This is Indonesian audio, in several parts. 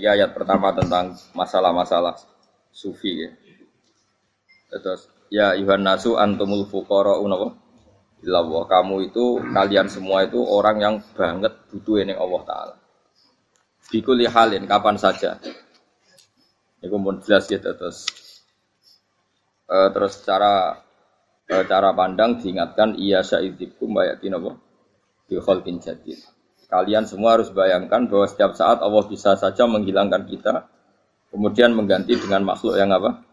ayat pertama tentang masalah-masalah sufi ya. Terus ya ayuhan nasu antumul fuqara'u ilallah. Kamu itu kalian semua itu orang yang banget butuh ini Allah Taala. Bikuli halin kapan saja. Ini pun jelas gitu terus cara pandang diingatkan iya sya'idzikum bayatin apa bi khalqin jadid. Kalian semua harus bayangkan bahwa setiap saat Allah bisa saja menghilangkan kita kemudian mengganti dengan makhluk yang apa?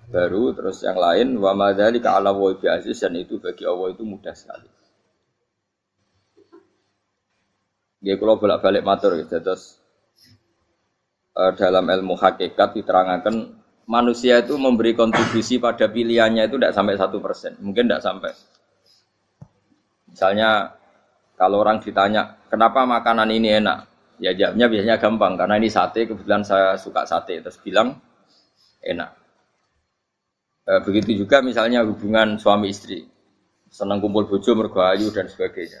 Baru, terus yang lain wa madzalika 'ala wa bi aziz, dan itu bagi Allah itu mudah sekali. Nggih kula bolak-balik matur gitu. Terus dalam ilmu hakikat diterangkan manusia itu memberi kontribusi pada pilihannya itu tidak sampai 1%, mungkin tidak sampai. Misalnya kalau orang ditanya kenapa makanan ini enak, ya jawabnya biasanya gampang karena ini sate, kebetulan saya suka sate, terus bilang enak. Begitu juga misalnya hubungan suami istri, senang kumpul bojo mergo ayu dan sebagainya.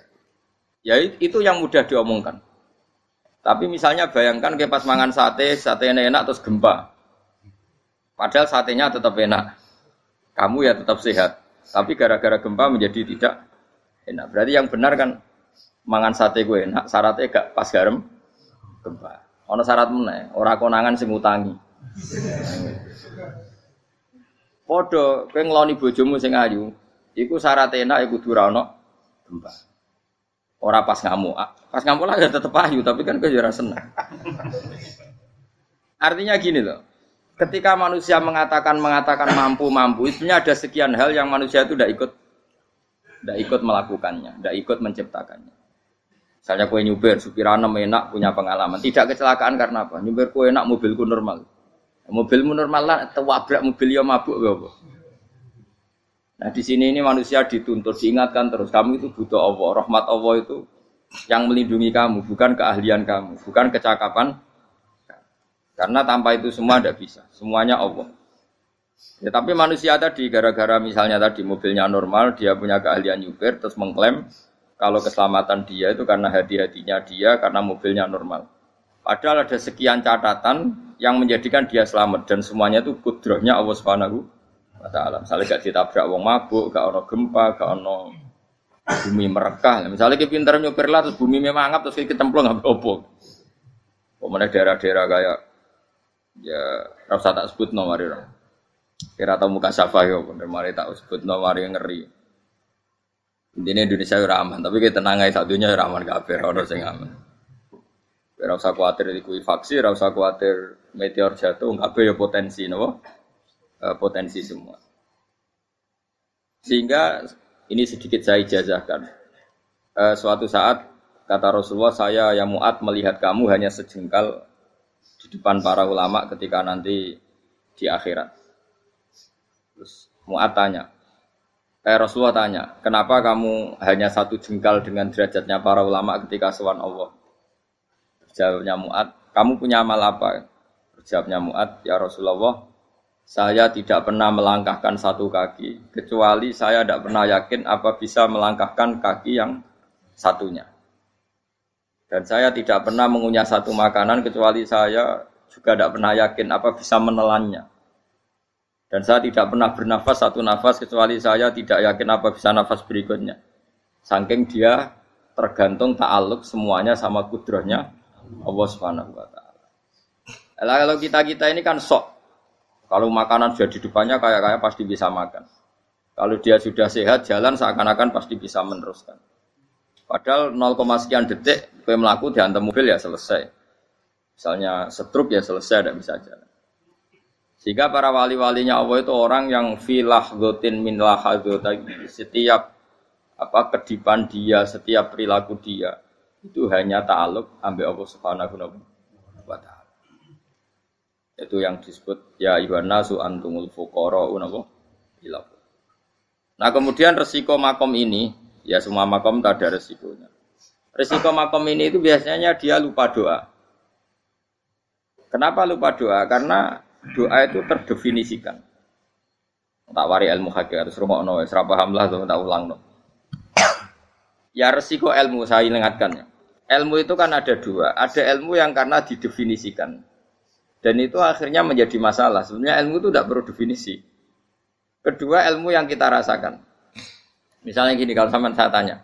Ya itu yang mudah diomongkan. Tapi misalnya bayangkan kayak pas mangan sate enak terus gempa. Padahal satenya tetap enak. Kamu ya tetap sehat. Tapi gara-gara gempa menjadi tidak enak. Berarti yang benar kan mangan sate gue enak, syaratnya gak pas garam gempa. Ono syarat meneh, ora konangan sing utangi. Padha kowe ngloni bojomu sing ayu, iku syarat enak iku kudu ora ono gempa. Ora pas ngamuk. Pas ngamuk lah ya tetep ayu, tapi kan kowe ora seneng. Artinya gini loh. Ketika manusia mengatakan mampu, sebenarnya ada sekian hal yang manusia itu tidak ikut melakukannya, tidak ikut menciptakannya. Misalnya kowe nyupir, supiranem enak, punya pengalaman, tidak kecelakaan karena apa? Nyupir kowe enak, mobilku normal. Mobilmu normal lah, tewabrak mobil ya mabuk apa? Nah di sini ini manusia dituntut, diingatkan terus, kamu itu butuh Allah, rahmat Allah itu yang melindungi kamu, bukan keahlian kamu, bukan kecakapan. Karena tanpa itu semua tidak bisa, semuanya Allah. Ya, tapi manusia tadi gara-gara misalnya tadi mobilnya normal, dia punya keahlian nyupir, terus mengklaim kalau keselamatan dia itu karena hati-hatinya dia, karena mobilnya normal. Padahal ada sekian catatan yang menjadikan dia selamat dan semuanya itu kudrahnya Allah Subhanahu wa taala. Misalnya gak ditabrak wong mabuk, gak ono gempa, gak ono bumi merekah. Misalnya kita pintar nyupir lah terus bumi memangap terus kita cemplung nggak opo. Pokoknya daerah-daerah kayak ya rasa tak sebut nomor itu. Kira tahu muka syafa yo, mari tak sebut nomor yang ngeri. Intinya Indonesia ora aman, tapi kita tenang aja satunya ora aman kabeh, ora sing aman. Ora usah kuwatir likuifaksi, ora usah kuwatir meteor jatuh, kabeh ya potensi napa? Potensi semua. Sehingga ini sedikit saya ijazahkan. Suatu saat kata Rasulullah, saya yang Mu'ad melihat kamu hanya sejengkal di depan para ulama ketika nanti di akhirat. Terus Mu'ad tanya, Rasulullah tanya, kenapa kamu hanya satu jengkal dengan derajatnya para ulama ketika sowan Allah? Jawabnya Mu'ad, kamu punya amal apa? Jawabnya Mu'ad, ya Rasulullah, saya tidak pernah melangkahkan satu kaki, kecuali saya tidak pernah yakin apa bisa melangkahkan kaki yang satunya. Dan saya tidak pernah mengunyah satu makanan, kecuali saya juga tidak pernah yakin apa bisa menelannya. Dan saya tidak pernah bernafas satu nafas, kecuali saya tidak yakin apa bisa nafas berikutnya. Saking dia tergantung ta'aluk semuanya sama kudrahnya Allah Subhanahu wa taala. Kalau kita ini kan sok. Kalau makanan sudah di depannya kayak pasti bisa makan. Kalau dia sudah sehat jalan seakan-akan pasti bisa meneruskan. Padahal 0, sekian detik kowe mlaku dihantam mobil ya selesai. Misalnya stroke ya selesai, tidak bisa jalan. Sehingga para wali-walinya Allah itu orang yang filah gotin min lahadzotai, setiap kedipan dia, setiap perilaku dia itu hanya ta'aluk ambil Allah Subhanahu wa taala. Itu yang disebut ya ayyuhan nasu antumul fuqara'u ila. Nah, kemudian resiko makom ini, ya semua makom tak ada resikonya. Resiko makom ini itu biasanya dia lupa doa. Kenapa lupa doa? Karena doa itu terdefinisikan. Tak wari ilmu hakikat terus rungokno wis ra paham lah tak ulangno. Ya resiko ilmu saya ingatkan ya. Ilmu itu kan ada dua. Ada ilmu yang karena didefinisikan. Dan itu akhirnya menjadi masalah. Sebenarnya ilmu itu tidak perlu definisi. Kedua, ilmu yang kita rasakan. Misalnya gini, kalau sama saya tanya,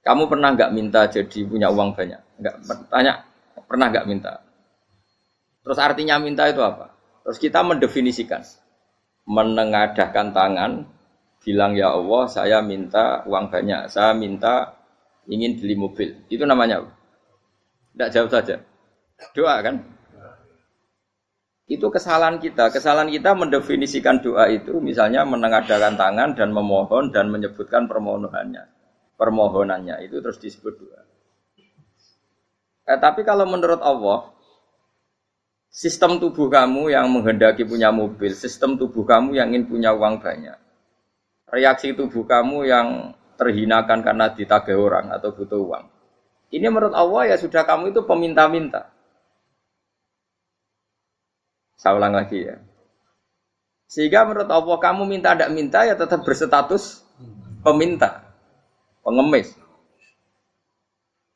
kamu pernah nggak minta jadi punya uang banyak? Nggak, tanya, pernah nggak minta? Terus artinya minta itu apa? Terus kita mendefinisikan. Menengadahkan tangan, bilang ya Allah, saya minta uang banyak, saya minta ingin beli mobil. Itu namanya apa? Tidak jawab saja. Doa kan? Itu kesalahan kita. Kesalahan kita mendefinisikan doa itu misalnya menengadahkan tangan dan memohon dan menyebutkan permohonannya itu terus disebut doa. Tapi kalau menurut Allah, sistem tubuh kamu yang menghendaki punya mobil, sistem tubuh kamu yang ingin punya uang banyak, reaksi tubuh kamu yang terhinakan karena ditagih orang atau butuh uang, ini menurut Allah ya sudah kamu itu peminta-minta. Saya ulang lagi ya. Sehingga menurut Allah kamu minta tidak minta ya tetap berstatus peminta, pengemis.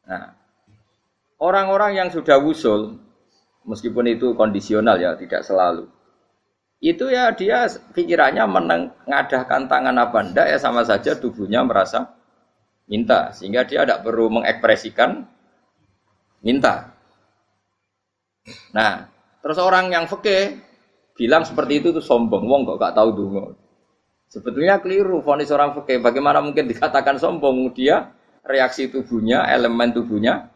Nah, orang-orang yang sudah wusul, meskipun itu kondisional ya, tidak selalu. Itu ya dia pikirannya menengadahkan tangan apa enggak ya sama saja tubuhnya merasa minta. Sehingga dia tidak perlu mengekspresikan minta. Nah, terus orang yang fikih bilang seperti itu sombong. Wong kok gak tahu donga. Sebetulnya keliru vonis orang fikih. Bagaimana mungkin dikatakan sombong? Dia reaksi tubuhnya, elemen tubuhnya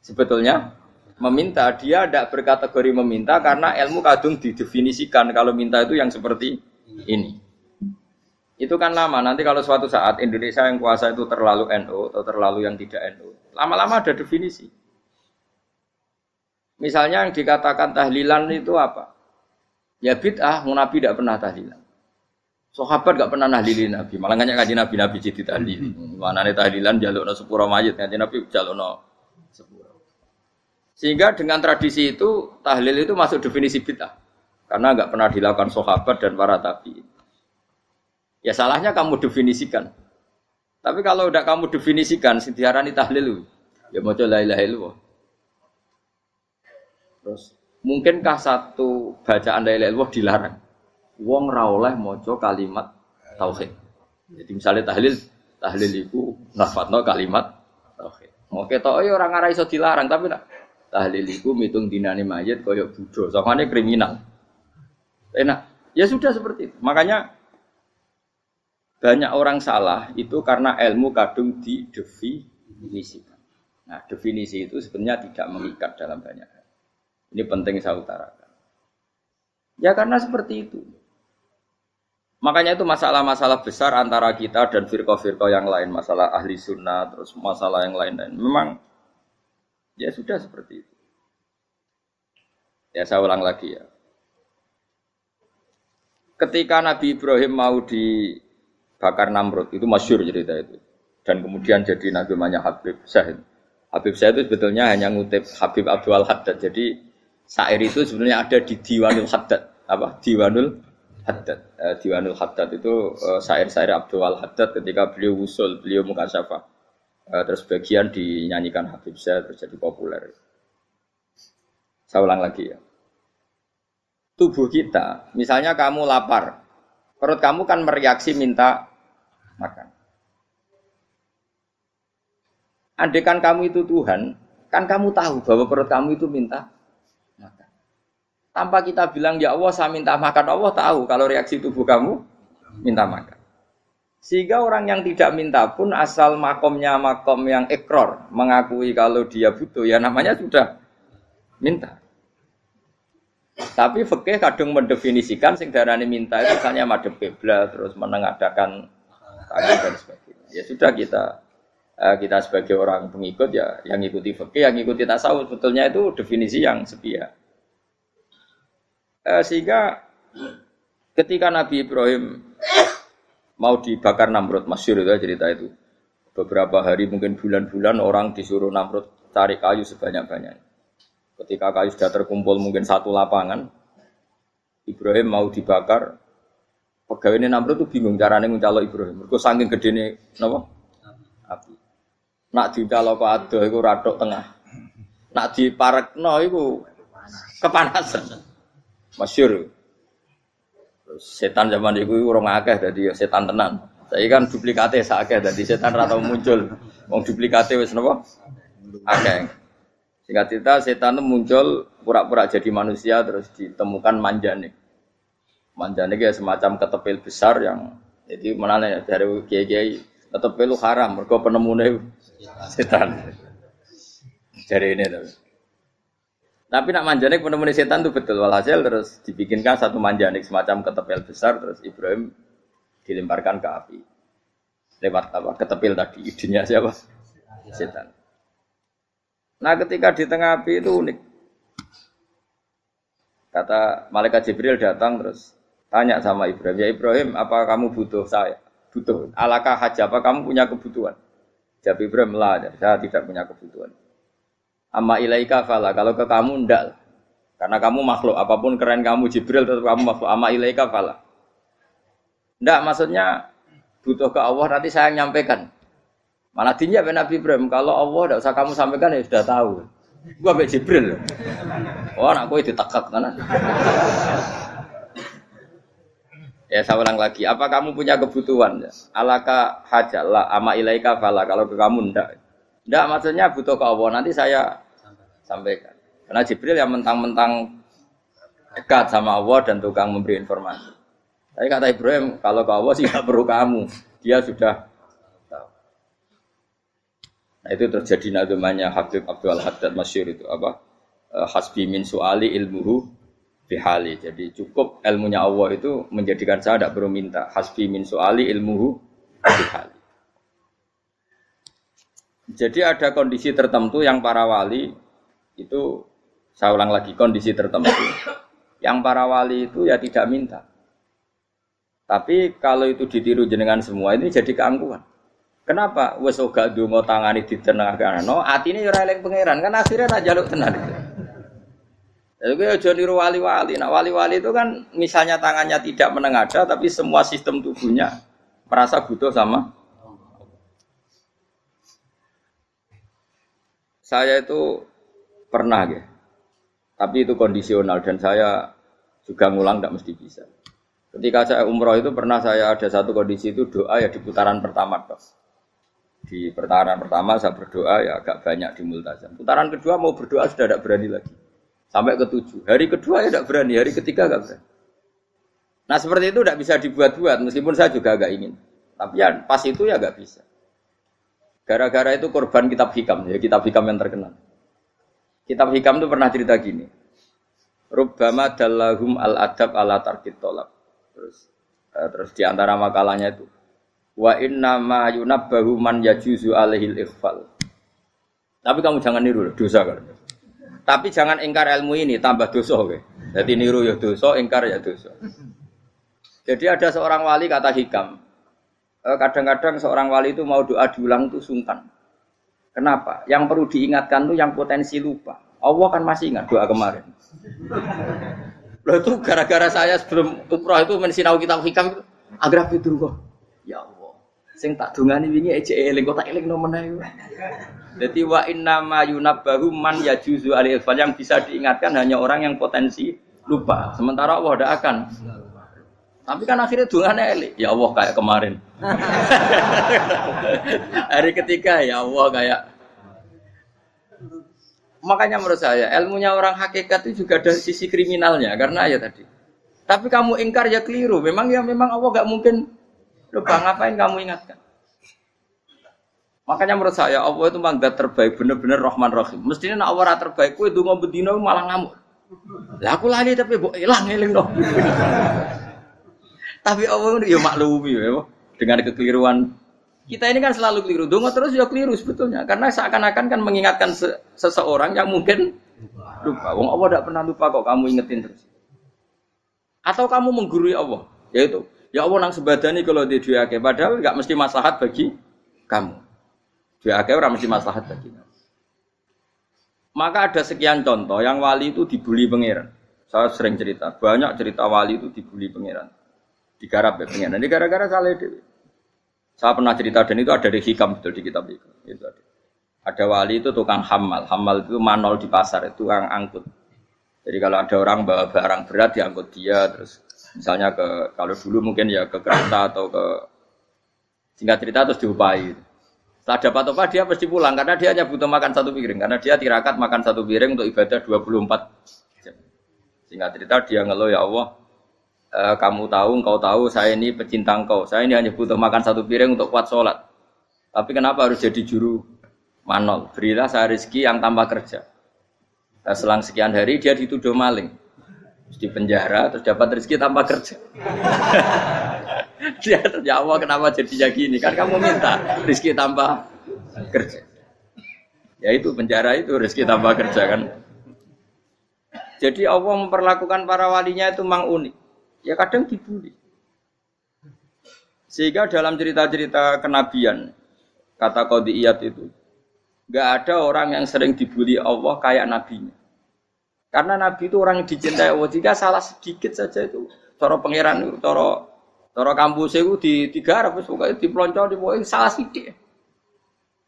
sebetulnya meminta. Dia tidak berkategori meminta karena ilmu kadung didefinisikan kalau minta itu yang seperti ini. Itu kan lama. Nanti kalau suatu saat Indonesia yang kuasa itu terlalu NU atau terlalu yang tidak NU, lama-lama ada definisi. Misalnya yang dikatakan tahlilan itu apa? Ya bid'ah, Nabi tidak pernah tahlilan. Sahabat tidak pernah nahlilin Nabi, malah nggak kaji Nabi jadi tahlil. Mana nih tahlilan jalukno sepuro mayit, kaji Nabi jalukno sepuro. Sehingga dengan tradisi itu tahlil itu masuk definisi bid'ah, karena nggak pernah dilakukan sahabat dan para tabi'in. Ya salahnya kamu definisikan. Tapi kalau udah kamu definisikan, diarani tahlil, ya mau la ilaha illallah. Terus, mungkinkah satu bacaan la ilaha illallah dilarang? Wong ra oleh maca kalimat tauhid. Jadi misalnya tahlil iku nafadno kalimat tauhid. Mau ketok ora ngara iso dilarang, tapi nak tahlil iku mitung dinane mayit kaya Buddha. Soalnya kriminal. Enak. Ya sudah seperti itu. Makanya banyak orang salah itu karena ilmu kadung didefinisikan. Nah, definisi itu sebenarnya tidak mengikat dalam banyak hal. Ini penting saya utarakan. Ya karena seperti itu. Makanya itu masalah-masalah besar antara kita dan firqah-firqah yang lain. Masalah ahli sunnah, terus masalah yang lain-lain. Memang, ya sudah seperti itu. Ya saya ulang lagi ya. Ketika Nabi Ibrahim mau dibakar Namrud, itu masyhur cerita itu. Dan kemudian jadi namanya Habib Syahid. Habib Syahid itu sebetulnya hanya ngutip Habib Abdul Haddad. Jadi syair itu sebenarnya ada di Diwanul Haddad. Apa? Diwanul Haddad. Diwanul Haddad itu syair-syair Abdul Haddad ketika beliau usul, beliau mukasyafah. Terus bagian dinyanyikan Habib Syahid terus jadi populer. Saya ulang lagi ya. Tubuh kita, misalnya kamu lapar, perut kamu kan mereaksi minta makan. Andaikan kamu itu Tuhan, kan kamu tahu bahwa perut kamu itu minta makan. Tanpa kita bilang, ya Allah saya minta makan, Allah tahu kalau reaksi tubuh kamu minta makan. Sehingga orang yang tidak minta pun asal makomnya makom yang ikrar, mengakui kalau dia butuh, ya namanya sudah minta. Tapi fikih kadung mendefinisikan sing darane minta itu misalnya madhep kiblat terus menengadakan tangan dan sebagainya. Ya sudah kita sebagai orang pengikut ya yang ngikuti fikih, yang ngikuti tasawuf sebetulnya itu definisi yang sepihak. Sehingga ketika Nabi Ibrahim mau dibakar Namrud, masyhur itu cerita itu. Beberapa hari mungkin bulan-bulan orang disuruh Namrud cari kayu sebanyak-banyaknya. Ketika kayu sudah terkumpul mungkin satu lapangan, Ibrahim mau dibakar. Pegawai Namrud itu bingung caranya mencalok Ibrahim. Mereka saking gedene napa? Api. Nak dicalok kok adoh iku rathok tengah. Nak diparekno iku Kepanasan. Masyhur. Setan zaman iku urung akeh dadi setan tenan. Saiki kan duplikate sak akeh dadi setan ra tau muncul. Wong duplikate wis napa? Akeh. Singkat cerita setan itu muncul pura-pura jadi manusia terus ditemukan manjanik. Manjanik ya semacam ketepil besar yang jadi menane dari kiai-kiai ketepil haram mergo penemune setan. Jari ini tuh. Tapi nak manjanik penemune setan itu betul. Walhasil terus dibikinkan satu manjanik semacam ketepil besar terus Ibrahim dilemparkan ke api. Lewat apa? Ketepil tadi. Idenya siapa? Setan. Nah ketika di tengah api itu unik. Kata malaikat Jibril datang terus tanya sama Ibrahim. Ya Ibrahim, apa kamu butuh saya? Butuh. Alakah haja, apa kamu punya kebutuhan? Jawab Ibrahim, lah, saya tidak punya kebutuhan. Amma ilaika fala, kalau ke kamu ndak. Karena kamu makhluk, apapun keren kamu Jibril tetap kamu makhluk. Amma ilaika fala. Ndak maksudnya butuh ke Allah nanti saya nyampaikan. Malah dinya Nabi Ibrahim, kalau Allah ndak usah kamu sampaikan ya sudah tahu. Gua be Jibril. Oh, anak kowe ditekak tenan. Ya saya ulang lagi, apa kamu punya kebutuhan? Alaka hajalah amma ilaika fala, kalau ke kamu ndak. Ndak maksudnya butuh ke Allah nanti saya sampaikan. Karena Jibril yang mentang-mentang dekat sama Allah dan tukang memberi informasi. Tapi kata Ibrahim, kalau ke Allah sih tidak perlu kamu. Dia sudah tahu. Nah itu terjadi nadumanya Habib Abdul Haddad masyhur itu apa? Hasbi min su'ali ilmuhu bihali. Jadi cukup ilmunya Allah itu menjadikan saya tidak perlu minta. Hasbi min su'ali ilmuhu bihali. Jadi ada kondisi tertentu yang para wali itu, saya ulang lagi, kondisi tertentu yang para wali itu ya tidak minta. Tapi kalau itu ditiru jenengan semua ini jadi keangkuhan. Kenapa? Wes ora ndonga tangani ditenengahno, atine ora eling pangeran, kan akhirnya nak njaluk tenan. Jadi aja niru wali-wali. Nah wali-wali itu kan misalnya tangannya tidak menengadah tapi semua sistem tubuhnya merasa butuh sama. Saya itu pernah ya, tapi itu kondisional dan saya juga ngulang tidak mesti bisa. Ketika saya umroh itu pernah saya ada satu kondisi itu doa ya di putaran pertama. Di putaran pertama saya berdoa ya agak banyak di multazam. Putaran kedua mau berdoa sudah tidak berani lagi. Sampai ke-7. Hari kedua ya tidak berani, hari ketiga tidak berani. Nah seperti itu tidak bisa dibuat-buat meskipun saya juga agak ingin. Tapi ya pas itu ya nggak bisa. Gara-gara itu korban kitab hikam, ya kitab hikam yang terkenal. Kitab hikam itu pernah cerita gini. Rubbama dallahum al-adab ala tarkit tolab. Terus di antara makalahnya itu wa inna ma yunabbahu man yajuzu alaihil ikhfal. Tapi kamu jangan niru dosa kan. Tapi jangan ingkar ilmu ini tambah dosa kowe. Jadi niru ya dosa, ingkar ya dosa. Jadi ada seorang wali kata hikam. Kadang-kadang seorang wali itu mau doa diulang itu sungkan. Kenapa? Yang perlu diingatkan itu yang potensi lupa. Allah kan masih ingat doa kemarin. Loh itu gara-gara saya sebelum umroh itu mensinau kitab hikam itu agar fitur kok. Ya Allah, sing tak dungani wingi ejek eling kok tak eling no meneh. Dadi wa inna ma yunabbahu man yajuzu alil fal, yang bisa diingatkan hanya orang yang potensi lupa. Sementara Allah tidak akan. Tapi kan akhirnya dungane eling. Ya Allah kayak kemarin. Hari ketiga ya Allah kayak. Makanya menurut saya ilmunya orang hakikat itu juga ada sisi kriminalnya karena ya tadi. Tapi kamu ingkar ya keliru. Memang Allah enggak mungkin lupa, ngapain kamu ingatkan. Makanya menurut saya Allah itu memang zat terbaik, benar-benar Rahman Rahim. Mestinya nak Allah terbaik kowe ndonga bendina malah ngamuk. Lah aku lali tapi mbok ilang eling dong. Tapi Allah itu ya maklumi ya, dengan kekeliruan. Kita ini kan selalu keliru. Donga terus ya keliru sebetulnya. Karena seakan-akan kan mengingatkan seseorang yang mungkin lupa. Wong Allah tidak pernah lupa kok kamu ingetin terus. Atau kamu menggurui Allah. Yaitu, ya Allah nang sebadani kalau di duake. Padahal enggak mesti maslahat bagi kamu. Duake ora mesti maslahat bagi kamu. Maka ada sekian contoh yang wali itu dibuli pangeran. Saya sering cerita. Banyak cerita wali itu dibuli pangeran. Digarap ya pengen. Nanti gara-gara salah dewi. Saya pernah cerita dan itu ada di hikam betul di kitab itu. Itu ada. Ada wali itu tukang hamal. Hamal itu manol di pasar itu tukang angkut. Jadi kalau ada orang bawa barang berat diangkut dia, terus misalnya kalau dulu mungkin ya ke kereta atau ke singkat cerita terus diupahi. Setelah dapat apa dia pasti pulang karena dia hanya butuh makan satu piring karena dia tirakat makan satu piring untuk ibadah 24 jam. Singkat cerita dia ngeluh ya Allah, kamu tahu, engkau tahu saya ini pecinta engkau. Saya ini hanya butuh makan satu piring untuk kuat sholat. Tapi kenapa harus jadi juru manol? Berilah saya rezeki yang tanpa kerja. Nah, selang sekian hari dia dituduh maling. Terus di penjara terus dapat rezeki tanpa kerja. Dia ya Allah kenapa jadinya gini? Kan kamu minta rezeki tanpa kerja. Ya itu penjara itu rezeki tanpa kerja kan. Jadi Allah memperlakukan para walinya itu memang unik. Ya kadang dibully. Sehingga dalam cerita-cerita kenabian kata Qadiyat itu enggak ada orang yang sering dibully Allah kayak nabinya. Karena nabi itu orang yang dicintai Allah. Jika salah sedikit saja itu cara pangeran itu cara kampus itu digarap pokoknya diploncol pokoknya salah sedikit.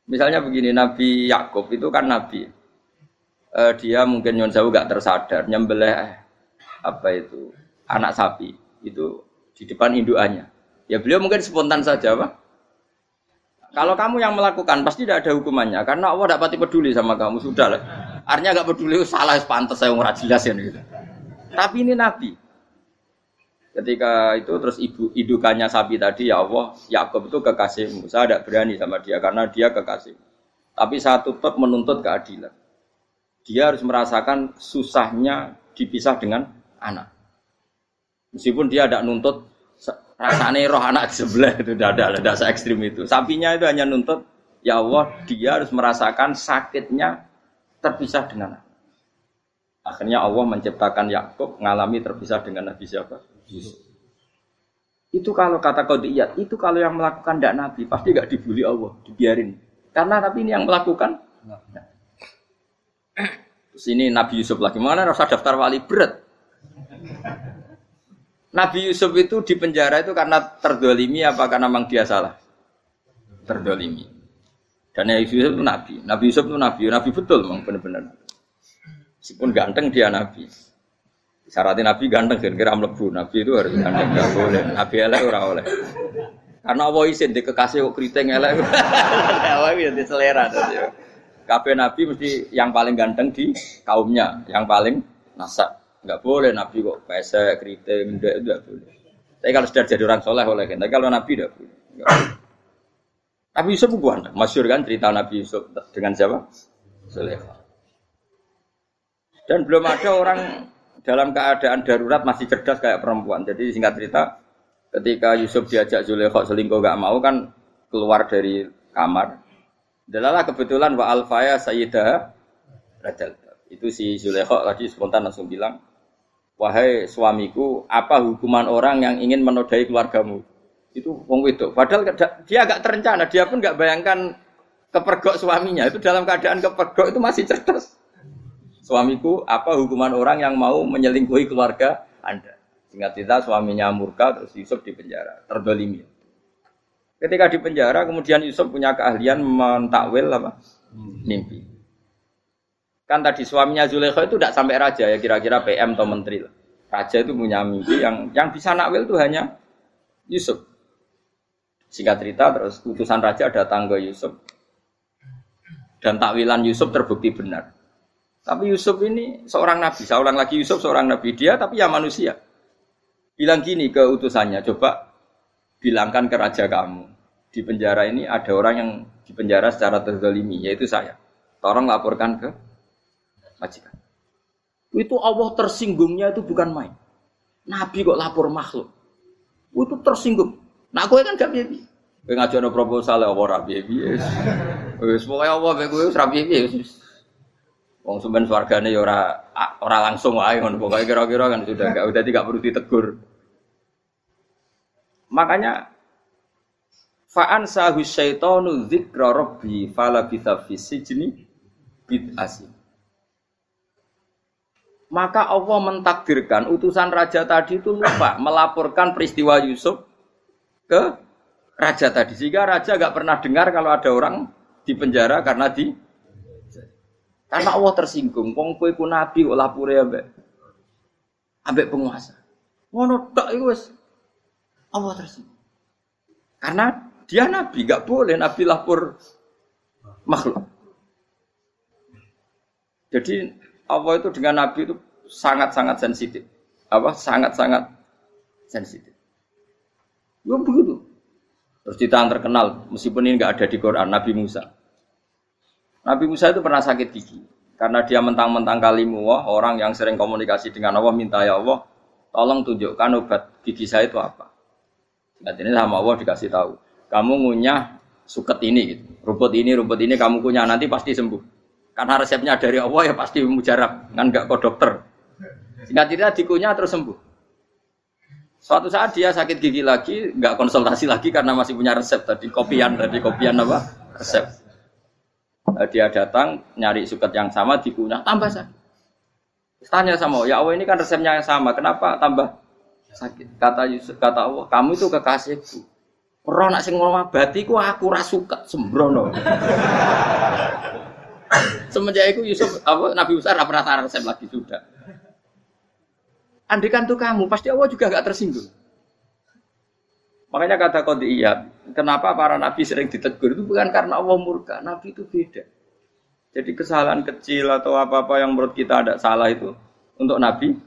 Misalnya begini, Nabi Yakub itu kan nabi. Dia mungkin nyon sewu enggak tersadar nyembelih anak sapi itu di depan indukannya. Ya beliau mungkin spontan saja, Pak. Kalau kamu yang melakukan pasti tidak ada hukumannya karena Allah tidak pati peduli sama kamu, sudah lah. Artinya enggak peduli salah pantas saya ora jelas ya gitu. Tapi ini nabi. Ketika itu terus indukannya sapi tadi, ya Allah, Yakub itu kekasihmu. Saya tidak berani sama dia karena dia kekasih. Tapi saya tetap menuntut keadilan. Dia harus merasakan susahnya dipisah dengan anak. Meskipun dia tidak nuntut rasanya roh anak sebelah itu tidak se ekstrim itu. Sapinya itu hanya nuntut ya Allah dia harus merasakan sakitnya terpisah dengan anak. Akhirnya Allah menciptakan Yakub mengalami terpisah dengan Nabi siapa? Yusuf. Itu kalau kata Qadiyat, itu kalau yang melakukan tidak Nabi pasti tidak dibully Allah, dibiarin. Karena Nabi ini yang melakukan. Nah. Terus ini Nabi Yusuf lagi mana rasa daftar wali berat. Nabi Yusuf itu di penjara itu karena terdolimi apa karena memang dia salah? Terdolimi. Dan Nabi Yusuf itu Nabi. Nabi Yusuf itu Nabi betul memang benar-benar. Meskipun ganteng dia Nabi. Syaratnya Nabi ganteng kira-kira mlebu. Nabi itu harus ganteng, enggak boleh. Nabi elek ora oleh. Karena Allah izin di kekasih kok kriting elek. Allah ya selera tadi. Kabeh Nabi mesti yang paling ganteng di kaumnya, yang paling nasab. Enggak boleh Nabi kok pesek, kriting, enggak boleh. Tapi kalau sudah jadi orang soleh oleh kan. Tapi kalau Nabi enggak boleh. Nabi Yusuf bukan, masyhur kan cerita Nabi Yusuf dengan siapa? Zulaikha. Dan belum ada orang dalam keadaan darurat masih cerdas kayak perempuan. Jadi singkat cerita, ketika Yusuf diajak Zulaikha selingkuh enggak mau kan keluar dari kamar. Dalalah kebetulan wa alfaya sayyidah rajal. Itu si Zulaikha tadi spontan langsung bilang, "Wahai suamiku, apa hukuman orang yang ingin menodai keluargamu?" Itu wong wedok. Padahal dia agak terencana, dia pun enggak bayangkan kepergok suaminya. Itu dalam keadaan kepergok itu masih cerdas. Suamiku, apa hukuman orang yang mau menyelingkuhi keluarga Anda? Singkat cerita suaminya murka terus Yusuf di penjara, terdolimi. Ketika di penjara kemudian Yusuf punya keahlian mentakwil apa? Mimpi. Kan tadi suaminya Zulaikha itu tidak sampai raja ya kira-kira PM atau menteri lah. Raja itu punya mimpi yang bisa nakwil itu hanya Yusuf. Singkat cerita terus utusan raja datang ke Yusuf dan takwilan Yusuf terbukti benar. Tapi Yusuf ini seorang nabi, saya ulang lagi Yusuf seorang nabi dia tapi ya manusia. Bilang gini ke utusannya, coba bilangkan ke raja kamu di penjara ini ada orang yang di penjara secara terzalimi yaitu saya. Tolong laporkan ke majikan. Itu Allah tersinggungnya itu bukan main. Nabi kok lapor makhluk. Itu tersinggung. Nah kowe kan gak piye-piye. Kowe ngajono proposal apa ora piye-piye. Wis pokoke Allah mek kowe ora piye-piye wis. Wong sampean swargane ya ora langsung wae ngono pokoke kira-kira kan sudah enggak perlu ditegur. Makanya fa'an sahu syaitanu dzikra rabbi fala bitha fi sijni bid'asi. Maka Allah mentakdirkan utusan raja tadi itu lupa melaporkan peristiwa Yusuf ke raja tadi. Sehingga raja enggak pernah dengar kalau ada orang di penjara karena Allah tersinggung. Wong kowe ku nabi kok lapure ambek ambek penguasa. Ngono tok iku wis Allah tersinggung. Karena dia nabi, enggak boleh nabi lapor makhluk. Jadi Allah itu dengan nabi itu sangat-sangat sensitif. Sangat-sangat sensitif. Ya begitu. Terus cerita yang terkenal, meskipun ini enggak ada di Quran, Nabi Musa. Nabi Musa itu pernah sakit gigi. Karena dia mentang-mentang kalimullah, orang yang sering komunikasi dengan Allah, minta ya Allah, tolong tunjukkan obat gigi saya itu apa. Nah, ini sama Allah dikasih tahu. Kamu ngunyah suket ini, gitu. rumput ini kamu kunyah, nanti pasti sembuh. Karena resepnya dari Allah ya pasti mujarab, kan enggak ke dokter. Singkat cerita dikunyah terus sembuh. Suatu saat dia sakit gigi lagi, enggak konsultasi lagi karena masih punya resep tadi kopian apa? Resep. Dia datang nyari suket yang sama dikunyah tambah sakit. Tanya sama Allah, ya Allah ini kan resepnya yang sama, kenapa tambah sakit? Kata Allah, kamu itu kekasihku. Ora nak sing ngobati ku aku ra suket sembrono. Semenjak itu Nabi Musa ora pernah resep lagi sudah. Andikan tuh kamu, pasti Allah juga enggak tersinggung. Makanya kata Qadiyat, kenapa para nabi sering ditegur itu bukan karena Allah murka, nabi itu beda. Jadi kesalahan kecil atau apa-apa yang menurut kita ada salah itu untuk nabi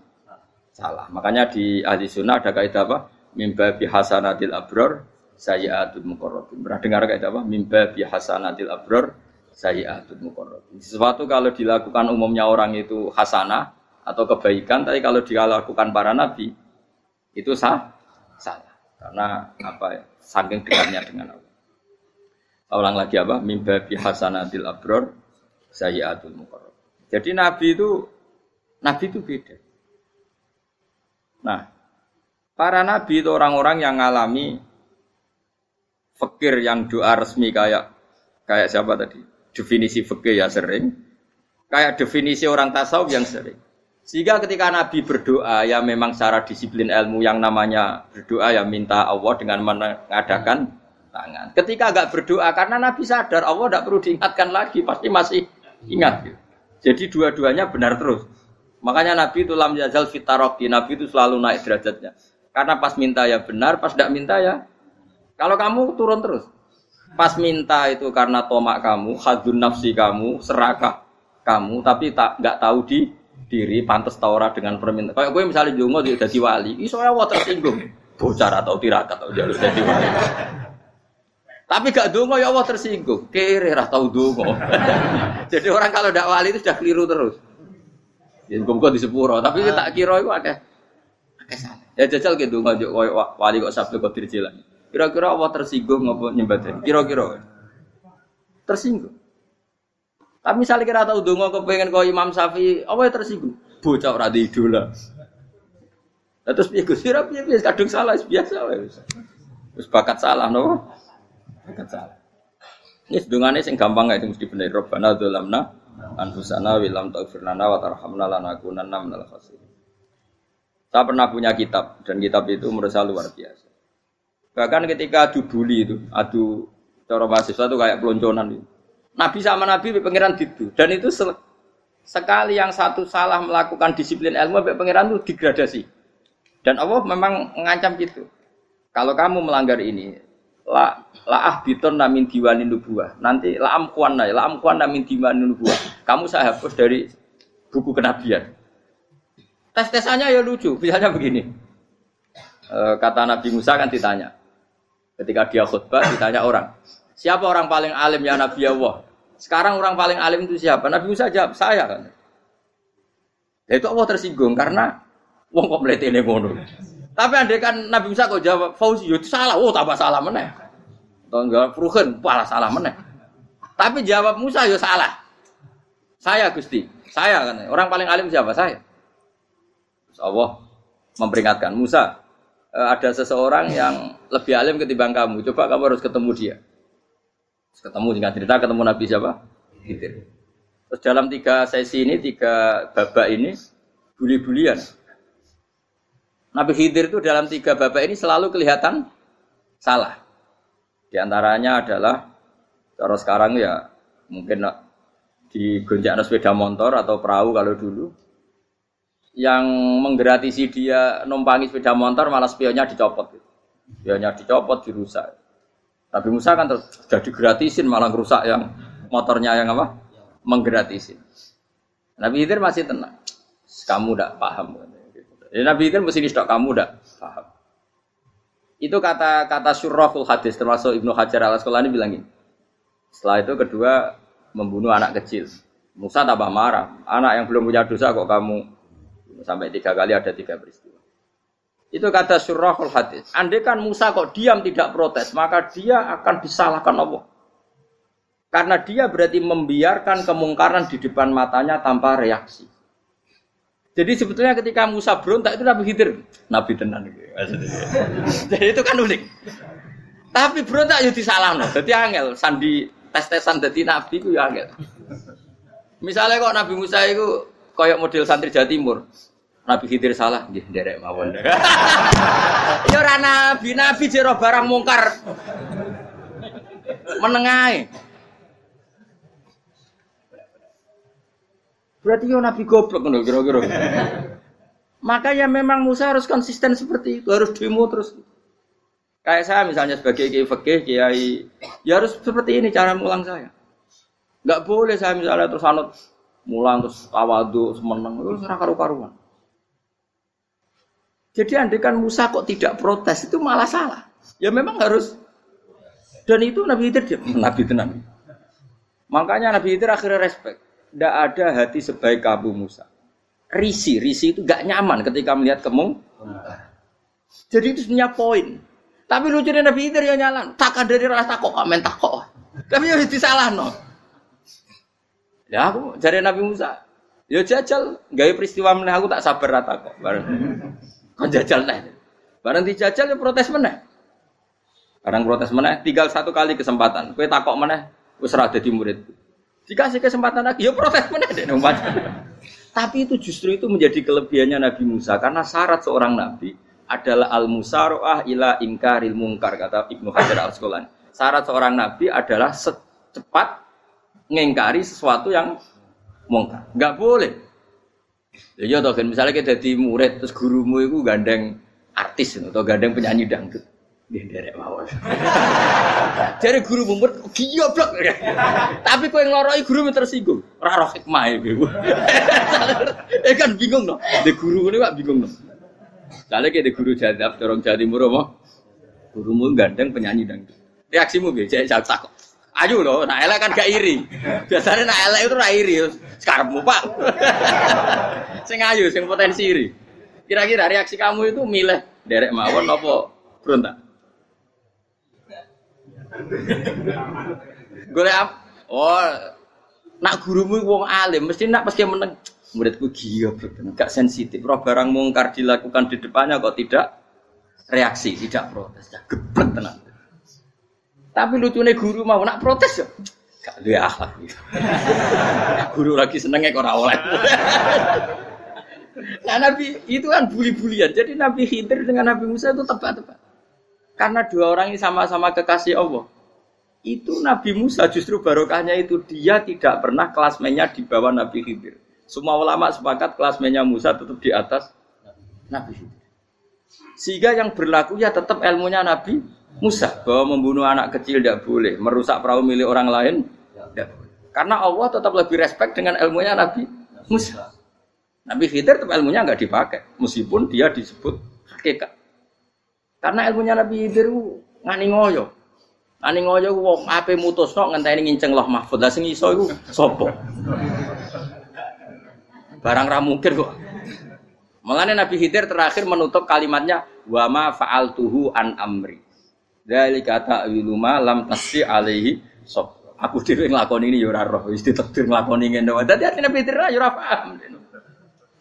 salah. Makanya di ahli sunnah ada kaidah apa? Mimba bi hasanatil abror sayyi'atul muqarrabin. Pernah dengar kaidah apa? Mimba bi hasanatil abror sayyi'atul muqarrabin. Sesuatu kalau dilakukan umumnya orang itu hasanah atau kebaikan, tapi kalau dilakukan para nabi itu salah. Karena apa ya? Saking dekatnya dengan Allah. Ulang lagi apa? Mimba bi hasanatil abror sayyi'atul muqarrabin. Jadi nabi itu beda. Nah, para nabi itu orang-orang yang mengalami fikir yang doa resmi kayak siapa tadi? Definisi fikir ya sering. Kayak definisi orang tasawuf yang sering. Sehingga ketika Nabi berdoa, ya memang secara disiplin ilmu yang namanya berdoa, ya minta Allah dengan mengadakan tangan. Ketika enggak berdoa, karena Nabi sadar Allah tidak perlu diingatkan lagi, pasti masih ingat. Gitu. Jadi dua-duanya benar terus. Makanya Nabi itu lam yazal fitaroki, Nabi itu selalu naik derajatnya. Karena pas minta ya benar, pas tidak minta ya. Kalau kamu turun terus. Pas minta itu karena tomak kamu, hadun nafsi kamu, serakah kamu, tapi enggak tahu diri pantas taura dengan permintaan. Kayak gue misalnya jongo dia jadi wali, iso Allah tersinggung. Bocah atau tirakat atau jalur jadi wali. Tapi gak dongo ya Allah tersinggung. Kere ra tau dongo. Jadi orang kalau ndak wali itu sudah keliru terus. Ya muga di sepuro, tapi tak kira iku akeh salah. Ya jajal ke dongo yo koyo wali kok sabtu kok dirjelan. Kira-kira Allah tersinggung ngopo nyembadani? Kira-kira tersinggung. Tapi misalnya kira tahu dongo kepengen kau Imam Syafi'i, apa yang tersinggung? Bocah ora di idola. Terus piye Gus? Piye kadung salah biasa wae. Wis bakat salah no. Bakat salah. Ini sedungane sing gampang itu mesti bener. Rabbana dzalamna anfusana wa lam taghfir lana wa tarhamna lanakunanna minal khasirin. Saya pernah punya kitab dan kitab itu menurut saya luar biasa. Bahkan ketika adu bully itu, adu cara mahasiswa itu kayak pelonconan itu. Nabi sama Nabi pengiran gitu. Dan itu sekali yang satu salah melakukan disiplin ilmu, pengiran itu degradasi. Dan Allah memang mengancam gitu. Kalau kamu melanggar ini, la'ah biton namin diwanin nubuah. Nanti la'am kuan namin diwanin nubuah. Kamu saya hapus dari buku kenabian. Tes-tesannya ya lucu. Misalnya begini. Kata Nabi Musa kan ditanya. Ketika dia khutbah ditanya orang. Siapa orang paling alim ya Nabi Allah? Sekarang orang paling alim itu siapa? Nabi Musa jawab, saya kan. Ya itu Allah tersinggung karena wong kok mletene ngono. Tapi andai kan Nabi Musa kok jawab Fauzi, itu salah. Oh, tambah salah meneh. Atau enggak Fruhen, malah salah meneh. Tapi jawab Musa ya salah. Saya Gusti, saya kan. Orang paling alim siapa? Saya. Terus Allah memperingatkan Musa, ada seseorang yang lebih alim ketimbang kamu. Coba kamu harus ketemu dia. Ketemu singkat cerita ketemu Nabi siapa? Khidir. Terus dalam 3 sesi ini, 3 babak ini buli-bulian. Nabi Khidir itu dalam 3 babak ini selalu kelihatan salah. Di antaranya adalah cara sekarang ya mungkin di gonjak sepeda motor atau perahu kalau dulu yang menggratisi dia numpangi sepeda motor malah spionnya dicopot. Spionnya dicopot, dirusak. Nabi Musa kan sudah digratisin malah rusak yang motornya yang apa? Menggratisin. Nabi Khidir masih tenang. Kamu tidak paham. Jadi Nabi Khidir mesti distok kamu tidak paham. Itu kata syurrahul hadis termasuk Ibnu Hajar Al-Asqalani bilang ini. Setelah itu kedua membunuh anak kecil. Musa tambah marah. Anak yang belum punya dosa kok kamu sampai 3 kali ada 3 peristiwa. Itu kata syurrahul hadis. Andai kan Musa kok diam tidak protes, maka dia akan disalahkan Allah. Karena dia berarti membiarkan kemungkaran di depan matanya tanpa reaksi. Jadi sebetulnya ketika Musa berontak itu Nabi Khidir, Nabi tenan gitu. Jadi itu kan unik. Tapi berontak yo disalahno. Dadi angel sandi tes-tesan dadi nabi ku yo angel. Misalnya kok Nabi Musa itu koyok model santri Jawa Timur. Nabi Khidir salah, nggih nderek mawon. Ya ora nabi jero barang mungkar. Menengae. Berarti yo nabi goblok ngono kira-kira. Maka ya memang Musa harus konsisten seperti itu, harus demo terus. Kayak saya misalnya sebagai kiai fikih, kiai ya harus seperti ini cara mulang saya. Enggak boleh saya misalnya terus anut mulang terus tawadhu semeneng terus ora karu-karuan. Jadi andekan Musa kok tidak protes itu malah salah. Ya memang harus. Dan itu Nabi Khidir dia, Nabi tenan. Makanya Nabi Khidir akhirnya respect. Tidak ada hati sebaik kamu Musa. Risi itu gak nyaman ketika melihat kemungkaran. Jadi itu sebenarnya poin. Tapi lucunya Nabi Khidir yang nyalan. Takkan dari rasa takok, amen takok. Tapi ya disalah no. Ya aku cari Nabi Musa. Ya jajal, gawe peristiwa meneh aku tak sabar rata kok. Bareng. Kon jajal neh. Bareng dijajal ya protes meneh. Bareng protes meneh, tinggal 1 kali kesempatan. Kowe takok meneh wis ora dadi murid. Dikasih kesempatan lagi, ya protes meneh dek umat. Tapi itu justru itu menjadi kelebihannya Nabi Musa karena syarat seorang nabi adalah al-musara'ah ila ingkaril munkar kata Ibnu Hajar Al-Asqalani. Syarat seorang nabi adalah secepat ngingkari sesuatu yang mungkar. Enggak boleh. Ya toh kan misalnya kita jadi murid terus gurumu itu gandeng artis atau gandeng penyanyi dangdut. Dia derek mawon. Jadi guru murid goblok. Tapi kowe ngloroi guru tersinggung. Ora roh hikmah iku. Kan bingung no. De guru ngene kok bingung no. Soale ki de guru jadab dorong Jawa Timur apa? Gurumu gandeng penyanyi dangdut. Reaksimu piye? Jek takok. Ayo lho, nak elek kan gak iri. Biasanya nak elek itu ra iri. Sekarepmu, Pak. Sing ayu, sing potensi iri. Kira-kira reaksi kamu itu milih derek mawon apa berontak? Golek oh, nak gurumu wong alim mesti nak pasti meneng. Muridku goblok, gak sensitif. Roh barang mungkar dilakukan di depannya kok tidak reaksi, tidak protes. Geblek tenan. Tapi lucunya guru mau nak protes ya. Gak duwe akhlak gitu. Guru lagi senenge kok ora oleh. Nah Nabi itu kan buli-bulian. Jadi Nabi Khidir dengan Nabi Musa itu tepat-tepat. Karena 2 orang ini sama-sama kekasih Allah. Itu Nabi Musa justru barokahnya itu dia tidak pernah klasmennya di bawah Nabi Khidir. Semua ulama sepakat klasmennya Musa tetap di atas Nabi Khidir. Sehingga yang berlaku ya tetap ilmunya Nabi Musa bahwa membunuh anak kecil tidak boleh, merusak perahu milik orang lain tidak boleh. Karena Allah tetap lebih respect dengan ilmunya Nabi Musa. Nabi Khidir tetap ilmunya enggak dipakai meskipun dia disebut hakikat. Karena ilmunya Nabi Khidir ngani ngoyo. Ngani ngoyo wong ape mutusno ngenteni nginceng Lauh Mahfuz. Lah sing iso iku sapa? Barang ra mungkin kok. Mulane Nabi Khidir terakhir menutup kalimatnya wa ma fa'altuhu an amri. Dzalika ta'wilu ma lam tasri alaihi sob. Aku dhewe nglakoni ini ya ora roh, wis ditakdir nglakoni ngene wae. Dadi artine Peter ya ora paham.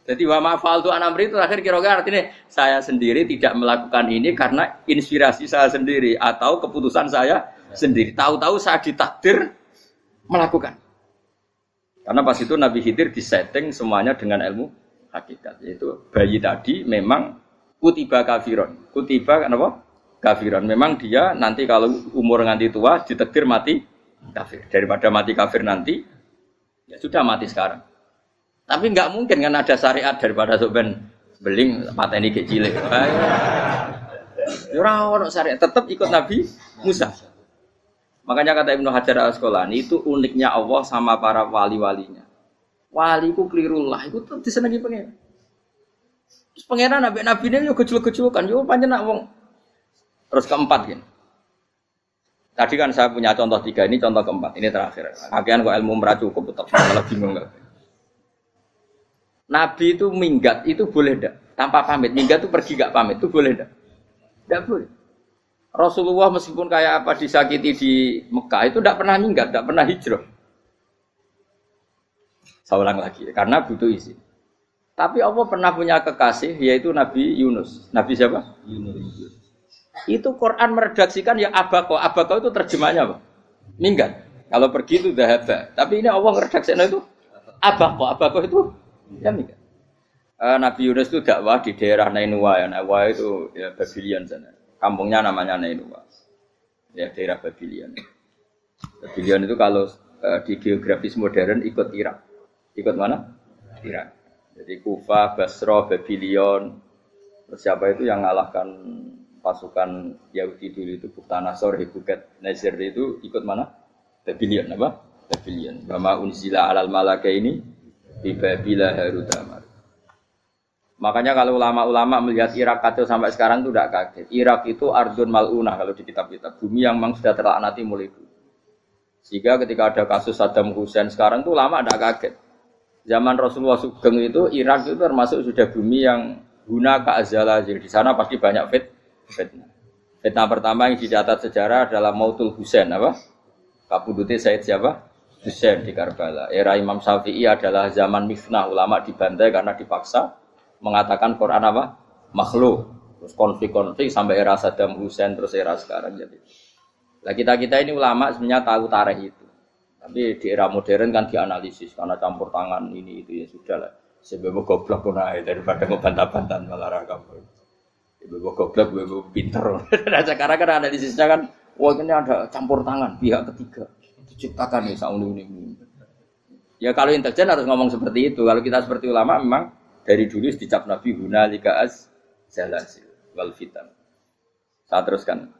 Jadi wa ma'fal tu anamri itu akhir kira-kira artinya saya sendiri tidak melakukan ini karena inspirasi saya sendiri atau keputusan saya sendiri. Tahu-tahu saya ditakdir melakukan. Karena pas itu Nabi Khidir disetting semuanya dengan ilmu hakikat. Yaitu bayi tadi memang kutiba kafiron. Kutiba apa? Kafiron. Memang dia nanti kalau umur nganti tua ditakdir mati kafir. Daripada mati kafir nanti, ya sudah mati sekarang. Tapi enggak mungkin kan ada syariat daripada soben beling pateni gek cilik. Ora ono syariat, tetap ikut Nabi Musa. Makanya kata Ibnu Hajar Al-Asqalani itu uniknya Allah sama para wali-walinya. Wali ku klirullah, iku disenengi pengen. Terus pangeran nabi ini yo gejul-gejulkan, yo pancen nak wong. Terus keempat gini. Tadi kan saya punya contoh 3, ini contoh keempat, ini terakhir. Akhirnya kok ilmu merah cukup, tetap malah bingung enggak. Nabi itu minggat itu boleh enggak? Tanpa pamit, minggat itu pergi enggak pamit itu boleh enggak? Enggak boleh. Rasulullah meskipun kayak apa disakiti di Mekah itu enggak pernah minggat, enggak pernah hijrah. Saya ulang lagi, karena butuh izin. Tapi Allah pernah punya kekasih, yaitu Nabi Yunus. Nabi siapa? Yunus. Itu Quran meredaksikan ya abako. Abako itu terjemahnya apa? Minggat. Kalau pergi itu dahaba. Tapi ini Allah meredaksikan itu abako. Abako itu ya minggat. Nabi Yunus itu dakwah di daerah Nainua. Ya, Nainua itu ya Babylon sana. Kampungnya namanya Nainua. Ya daerah Babylon. Babylon itu kalau di geografis modern ikut Irak. Ikut mana? Irak. Jadi Kufah, Basra, Babylon. Terus siapa itu yang ngalahkan pasukan Yahudi dulu itu Buktanasor, Hebuket, Nazir itu ikut mana? Babylon apa? Babylon. Bama unzila alal malaka ini di Babila Harudamar. Makanya kalau ulama-ulama melihat Irak kacau sampai sekarang itu tidak kaget. Irak itu ardun mal'unah kalau di kitab-kitab. Bumi yang memang sudah terlaknati mulai dulu. Sehingga ketika ada kasus Saddam Hussein sekarang itu ulama tidak kaget. Zaman Rasulullah Sugeng itu Irak itu termasuk sudah bumi yang guna keazala. Jadi di sana pasti banyak fitnah. Fitnah pertama yang dicatat sejarah adalah Mautul Husain apa? Kabudute Said siapa? Husain di Karbala. Era Imam Syafi'i adalah zaman mifnah, ulama dibantai karena dipaksa mengatakan Quran apa? Makhluk. Terus konflik-konflik sampai era Saddam Hussein terus era sekarang jadi. Nah kita ini ulama sebenarnya tahu tarikh itu. Tapi di era modern kan dianalisis karena campur tangan ini itu ya sudah lah. Sebab goblok pun daripada ngebantah-bantah malah rakam. Sebab goblok, sebab pinter. Nah sekarang kan analisisnya kan, wah ini ada campur tangan pihak ketiga diciptakan nih sauni ini. Ya kalau intelijen harus ngomong seperti itu. Kalau kita seperti ulama memang dari dulu dicap Nabi hunalika az-zalasil wal fitan. Saya teruskan.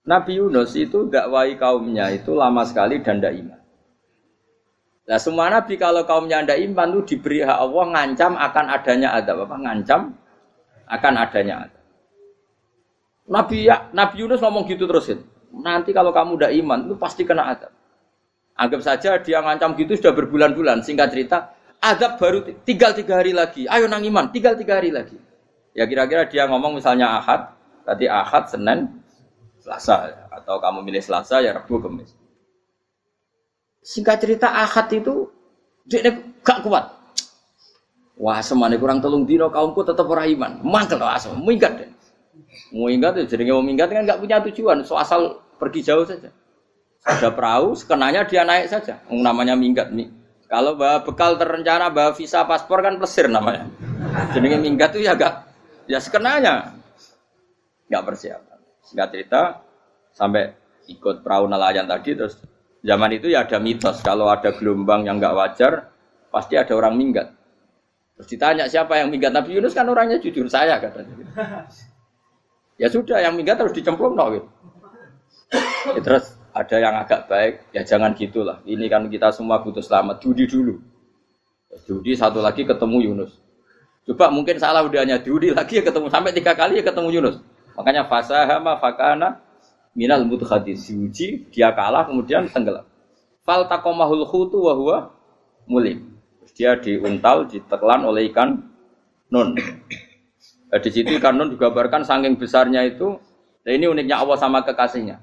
Nabi Yunus itu dakwahi kaumnya itu lama sekali dan tidak iman. Nah semua nabi kalau kaumnya tidak iman itu diberi hak Allah ngancam akan adanya azab. Apa? Ngancam akan adanya azab. Nabi Yunus ngomong gitu terusin. Nanti kalau kamu tidak iman itu pasti kena azab. Anggap saja dia ngancam gitu sudah berbulan-bulan. Singkat cerita, azab baru tinggal 3 hari lagi. Ayo nang iman, tinggal 3 hari lagi. Ya kira-kira dia ngomong misalnya Ahad, tadi Ahad, Senin, Selasa, atau kamu milih Selasa ya Rabu, Kamis. Singkat cerita Ahad itu dia gak kuat. Wah semane kurang 3 dino kaumku tetap ora iman. Mangkel asem, minggat deh. Mau minggat jadi mau minggat kan gak punya tujuan, so asal pergi jauh saja. Ada perahu, sekenanya dia naik saja. Namanya minggat nih. Kalau bawa bekal terencana, bawa visa paspor kan plesir namanya. Jadi minggat itu ya gak, ya sekenanya gak persiapan. Singkat cerita sampai ikut perahu nelayan tadi terus zaman itu ya ada mitos kalau ada gelombang yang enggak wajar pasti ada orang minggat. Terus ditanya siapa yang minggat, Nabi Yunus kan orangnya jujur saya katanya. Ya sudah yang minggat harus dicemplung gitu. Ya, terus ada yang agak baik ya jangan gitulah. Ini kan kita semua butuh selamat. Judi dulu. Judi satu lagi ketemu Yunus. Coba mungkin salah udahnya judi lagi ya ketemu sampai 3 kali ya ketemu Yunus. Makanya fasahama fakana minal mudkhadin diuji dia kalah kemudian tenggelam. Fal taqamahul khutu wa huwa mulim. Dia diuntal ditelan oleh ikan nun. Di situ ikan nun digambarkan saking besarnya itu. Nah ini uniknya Allah sama kekasihnya.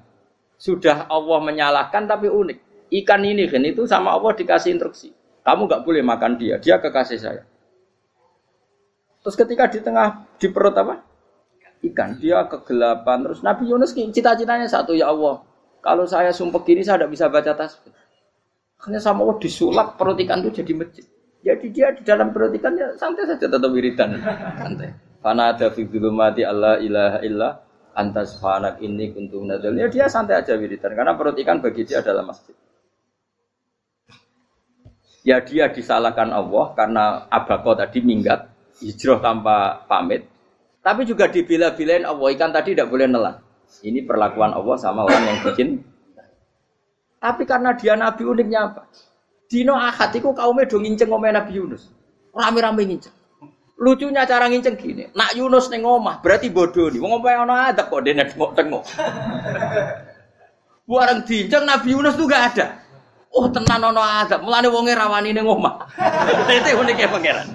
Sudah Allah menyalahkan tapi unik. Ikan ini kan itu sama Allah dikasih instruksi. Kamu enggak boleh makan dia kekasih saya. Terus ketika di perut apa? Ikan, dia kegelapan. Terus Nabi Yunus cita-citanya satu, ya Allah, kalau saya sumpah gini saya tidak bisa baca tasbih. Akhirnya sama Allah disulap perut ikan itu jadi masjid. Jadi dia di dalam perut ikan ya santai saja tetap wiridan. Santai. Fana ada fi dzulumati alla ilaha illa anta subhanak inni kuntu minadz dzalimin. Ya dia santai aja wiridan karena perut ikan bagi dia adalah masjid. Ya dia disalahkan Allah karena abako tadi minggat, hijrah tanpa pamit. Tapi juga dibela-belain Allah, ikan tadi tidak boleh nelan. Ini perlakuan Allah sama orang yang bikin. Tapi karena dia Nabi uniknya apa? Dino akad itu kaumnya do nginceng omah Nabi Yunus. Rame-rame nginceng. Lucunya cara nginceng gini. Nak Yunus ning omah berarti bodoh nih. Wong omahe ana adab kok dene tengok-tengok. Bareng dinceng Nabi Yunus tuh gak ada. Oh tenan ana adab. Mulane wonge rawani ning omah. Itu unike pangeran.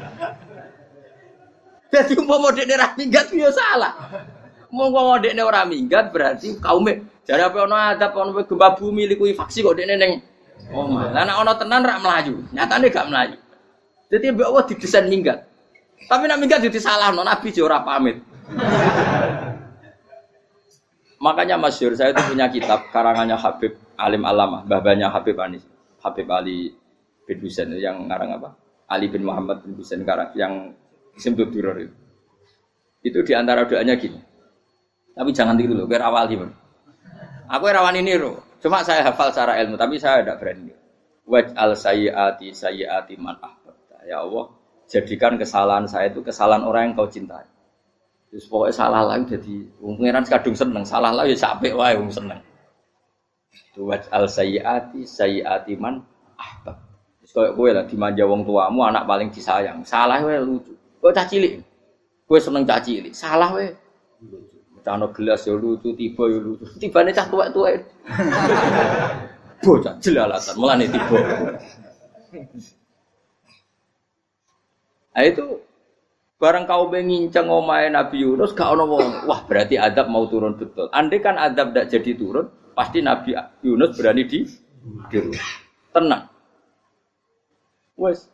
Jadi umpama dekne ra minggat ya salah. Umpama dekne ora minggat berarti kaume jare apa ana adab ana gempa bumi liku faksi kok dekne ning omah. Lah nek ana tenan ra mlayu. Nyatane gak mlayu. Dadi mbok Allah didesain minggat. Tapi nek minggat jadi salah Nabi yo ora pamit. Makanya masyhur saya itu punya kitab karangannya Habib Alim Alamah, mbah-mbahnya Habib Anis, Habib Ali bin Husain yang ngarang apa? Ali bin Muhammad bin Husain karang yang Simtud Duror itu. Itu diantara doanya gini. Tapi jangan tiru loh, biar awal gimana. Aku rawan ini loh. Cuma saya hafal secara ilmu, tapi saya tidak berani. Waj'al sayyiati man ahbabta. Ya Allah, jadikan kesalahan saya itu kesalahan orang yang kau cintai. Terus pokoknya salah lagi jadi pengiran kadung seneng, salah lagi ya capek wae wong seneng. Waj'al sayyiati man ahbab. Terus kowe lah dimanja wong tuamu, anak paling disayang. Salah wae lucu. Kowe cah cilik. Kowe seneng cah cilik. Salah wae. Cano gelas ya lucu, tiba ya lucu. Tibane cah tuwek-tuwek. Bocah jelalatan, mulane tiba. Nah itu bareng kau nginceng omahe Nabi Yunus gak ono wong. Wah, berarti adab mau turun betul. Andai kan adab ndak jadi turun, pasti Nabi Yunus berani di tenang. Wes.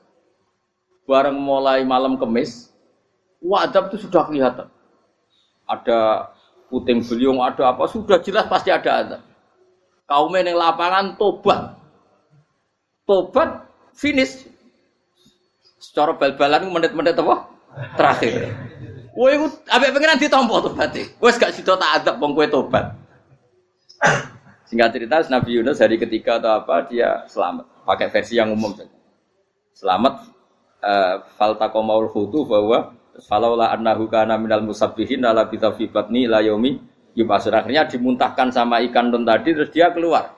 Bareng mulai malam Kamis, adab itu sudah kelihatan. Ada puting beliung, ada apa, sudah jelas pasti ada adab. Kaum yang lapangan tobat. Tobat finish. Secara bal-balan menit-menit apa? Terakhir. Woi, ambek pengiran ditampa tobaté. Wes gak sida tak adab wong kowe tobat. Singkat cerita Nabi Yunus hari ketiga atau apa dia selamat. Pakai versi yang umum saja. Selamat faltaqamaul hutu bahwa falaula annahu kana minal musabbihin la bi batni la yaumi yubasir. Akhirnya dimuntahkan sama ikan don tadi terus dia keluar.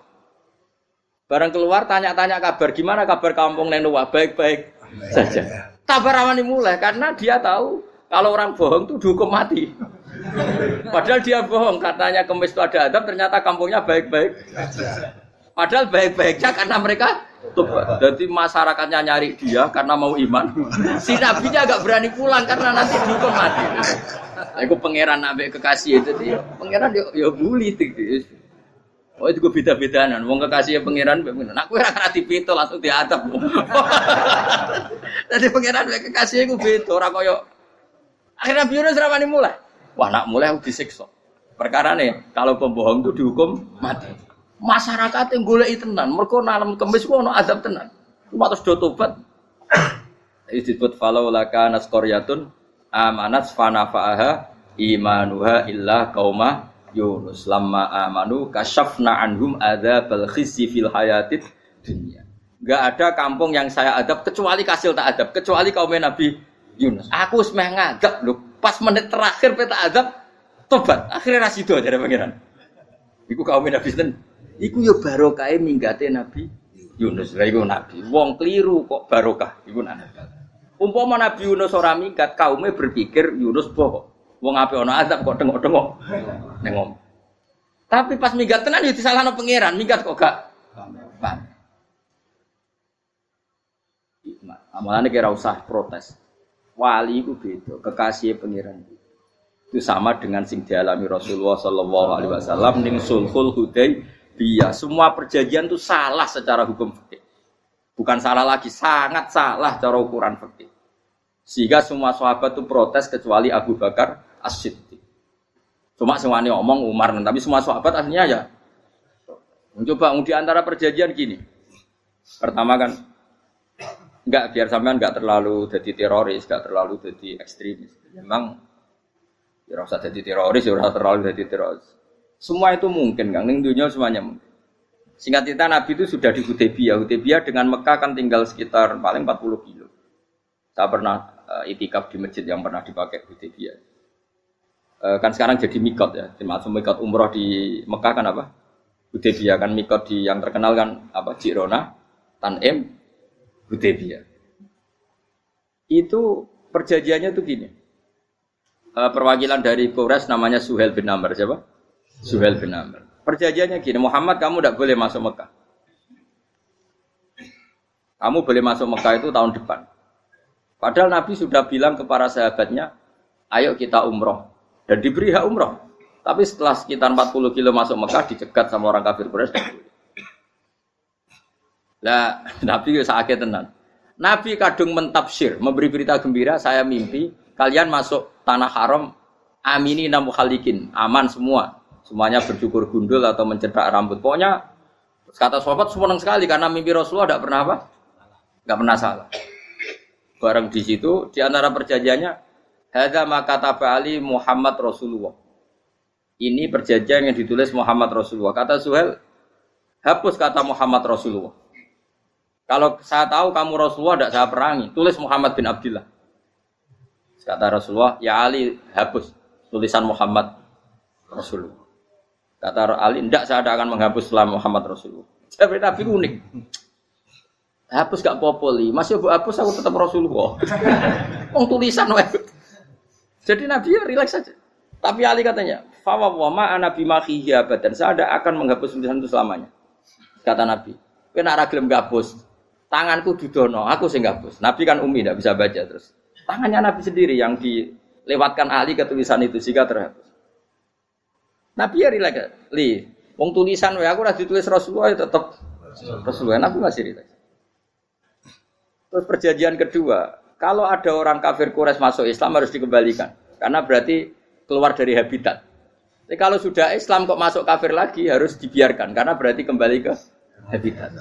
Barang keluar tanya-tanya kabar gimana kabar kampung Nenuwa baik-baik saja. Kabar awani mulai karena dia tahu kalau orang bohong itu dihukum mati. Padahal dia bohong katanya Kemis itu ada adab ternyata kampungnya baik-baik. Padahal baik-baiknya karena mereka tobat. Jadi masyarakatnya nyari dia karena mau iman. Si nabinya agak berani pulang karena nanti dihukum mati. Aku pangeran ambek kekasih itu dia. Pangeran yo bully itu. Oh itu gue beda-bedaan. Wong kekasih pangeran mbek aku ora ngerti pito langsung diadab. Jadi pangeran ambek kekasih iku beda ora koyo akhirnya Yunus ramane mulai. Wah nak mulai aku disiksa. Perkara nih kalau pembohong itu dihukum mati. Masyarakat yang goleki tenan, mergo nalem Kemis ku ono azab tenan. Cuma terus do tobat. Disebut falau laka nasqaryatun amanat fanafa'aha imanuha illa qauma Yunus lamma amanu kasyafna anhum adzabal khizyi fil hayatid dunya. Enggak ada kampung yang saya adab kecuali kasil tak adab, kecuali kaum Nabi Yunus. Aku wis meh ngadab lho, pas menit terakhir peta adab tobat. Akhirnya ra sida jare pangeran. Iku kaum Nabi sinten? Iku ya barokah minggate Nabi Yunus. Lah iku nabi. Wong kliru kok barokah. Iku nabi. Umpama Nabi Yunus ora minggat, kaume berpikir Yunus bohong. Wong ape ana azab kok tengok-tengok ning omah. Tapi pas minggat tenan ya disalahno pangeran, minggat kok gak paham. Amalane kira usah protes. Wali iku beda, kekasih pangeran. Itu sama dengan sing dialami Rasulullah sallallahu alaihi wasallam ning Sulhul Hudaybiyah. Semua perjanjian itu salah secara hukum fikih. Bukan salah lagi, sangat salah cara ukuran fikih. Sehingga semua sahabat itu protes kecuali Abu Bakar As-Siddiq. Cuma semuanya ngomong Umar, tapi semua sahabat akhirnya ya mencoba di antara perjanjian gini. Pertama kan enggak biar sampean enggak terlalu jadi teroris, enggak terlalu jadi ekstremis. Memang ya ora usah jadi teroris, ya ora terlalu jadi teroris. Semua itu mungkin, Kang. Ning dunia semuanya mungkin. Singkat cerita Nabi itu sudah di Hudaybiyah. Hudaybiyah dengan Mekah kan tinggal sekitar paling 40 kilo. Saya pernah itikaf di masjid yang pernah dipakai Hudaybiyah. Kan sekarang jadi mikot ya. Termasuk mikot umroh di Mekah kan apa? Hudaybiyah kan mikot di yang terkenal kan apa? Jirona, Tanim, Hudaybiyah. Itu perjanjiannya tuh gini. Perwakilan dari Quraisy namanya Suhail bin Amr, siapa? Suhail bin Amr. Perjanjiannya gini, Muhammad kamu tidak boleh masuk Mekah. Kamu boleh masuk Mekah itu tahun depan. Padahal Nabi sudah bilang ke para sahabatnya, ayo kita umroh. Dan diberi hak umroh. Tapi setelah sekitar 40 kilo masuk Mekah, dicegat sama orang kafir Quraisy. Lah, Nabi sakit tenan. Nabi kadung mentafsir, memberi berita gembira, saya mimpi kalian masuk tanah haram aminina mukhalikin, aman semua. Semuanya bercukur gundul atau mencetak rambut. Pokoknya kata sahabat senang sekali karena mimpi Rasulullah tidak pernah apa? Enggak pernah salah. Bareng di situ di antara perjanjiannya hadza ma kataba ali Muhammad Rasulullah. Ini perjanjian yang ditulis Muhammad Rasulullah. Kata Suhail, hapus kata Muhammad Rasulullah. Kalau saya tahu kamu Rasulullah tidak saya perangi, tulis Muhammad bin Abdullah. Kata Rasulullah, ya Ali hapus tulisan Muhammad Rasulullah. Kata Ali, tidak saya akan menghapus setelah Muhammad Rasulullah. Jadi Nabi unik. Hapus gak popoli, masih bu hapus aku tetap Rasulullah. Tulisan Jadi Nabi ya rileks saja. Tapi Ali katanya, fawwama ana bimakhihi abadan. Saya tidak akan menghapus tulisan itu selamanya. Kata Nabi, kowe nek ra gelem ngapus, tanganku didono, aku sing ngapus. Nabi kan umi tidak bisa baca terus. Tangannya Nabi sendiri yang dilewatkan Ali ke tulisan itu sehingga terhapus. Nabi ya rileks. Wong tulisan wae aku ora ditulis Rasulullah ya tetap Rasulullah. Nabi masih rileks. Terus perjanjian kedua, kalau ada orang kafir Quraisy masuk Islam harus dikembalikan karena berarti keluar dari habitat. Tapi kalau sudah Islam kok masuk kafir lagi harus dibiarkan karena berarti kembali ke habitat.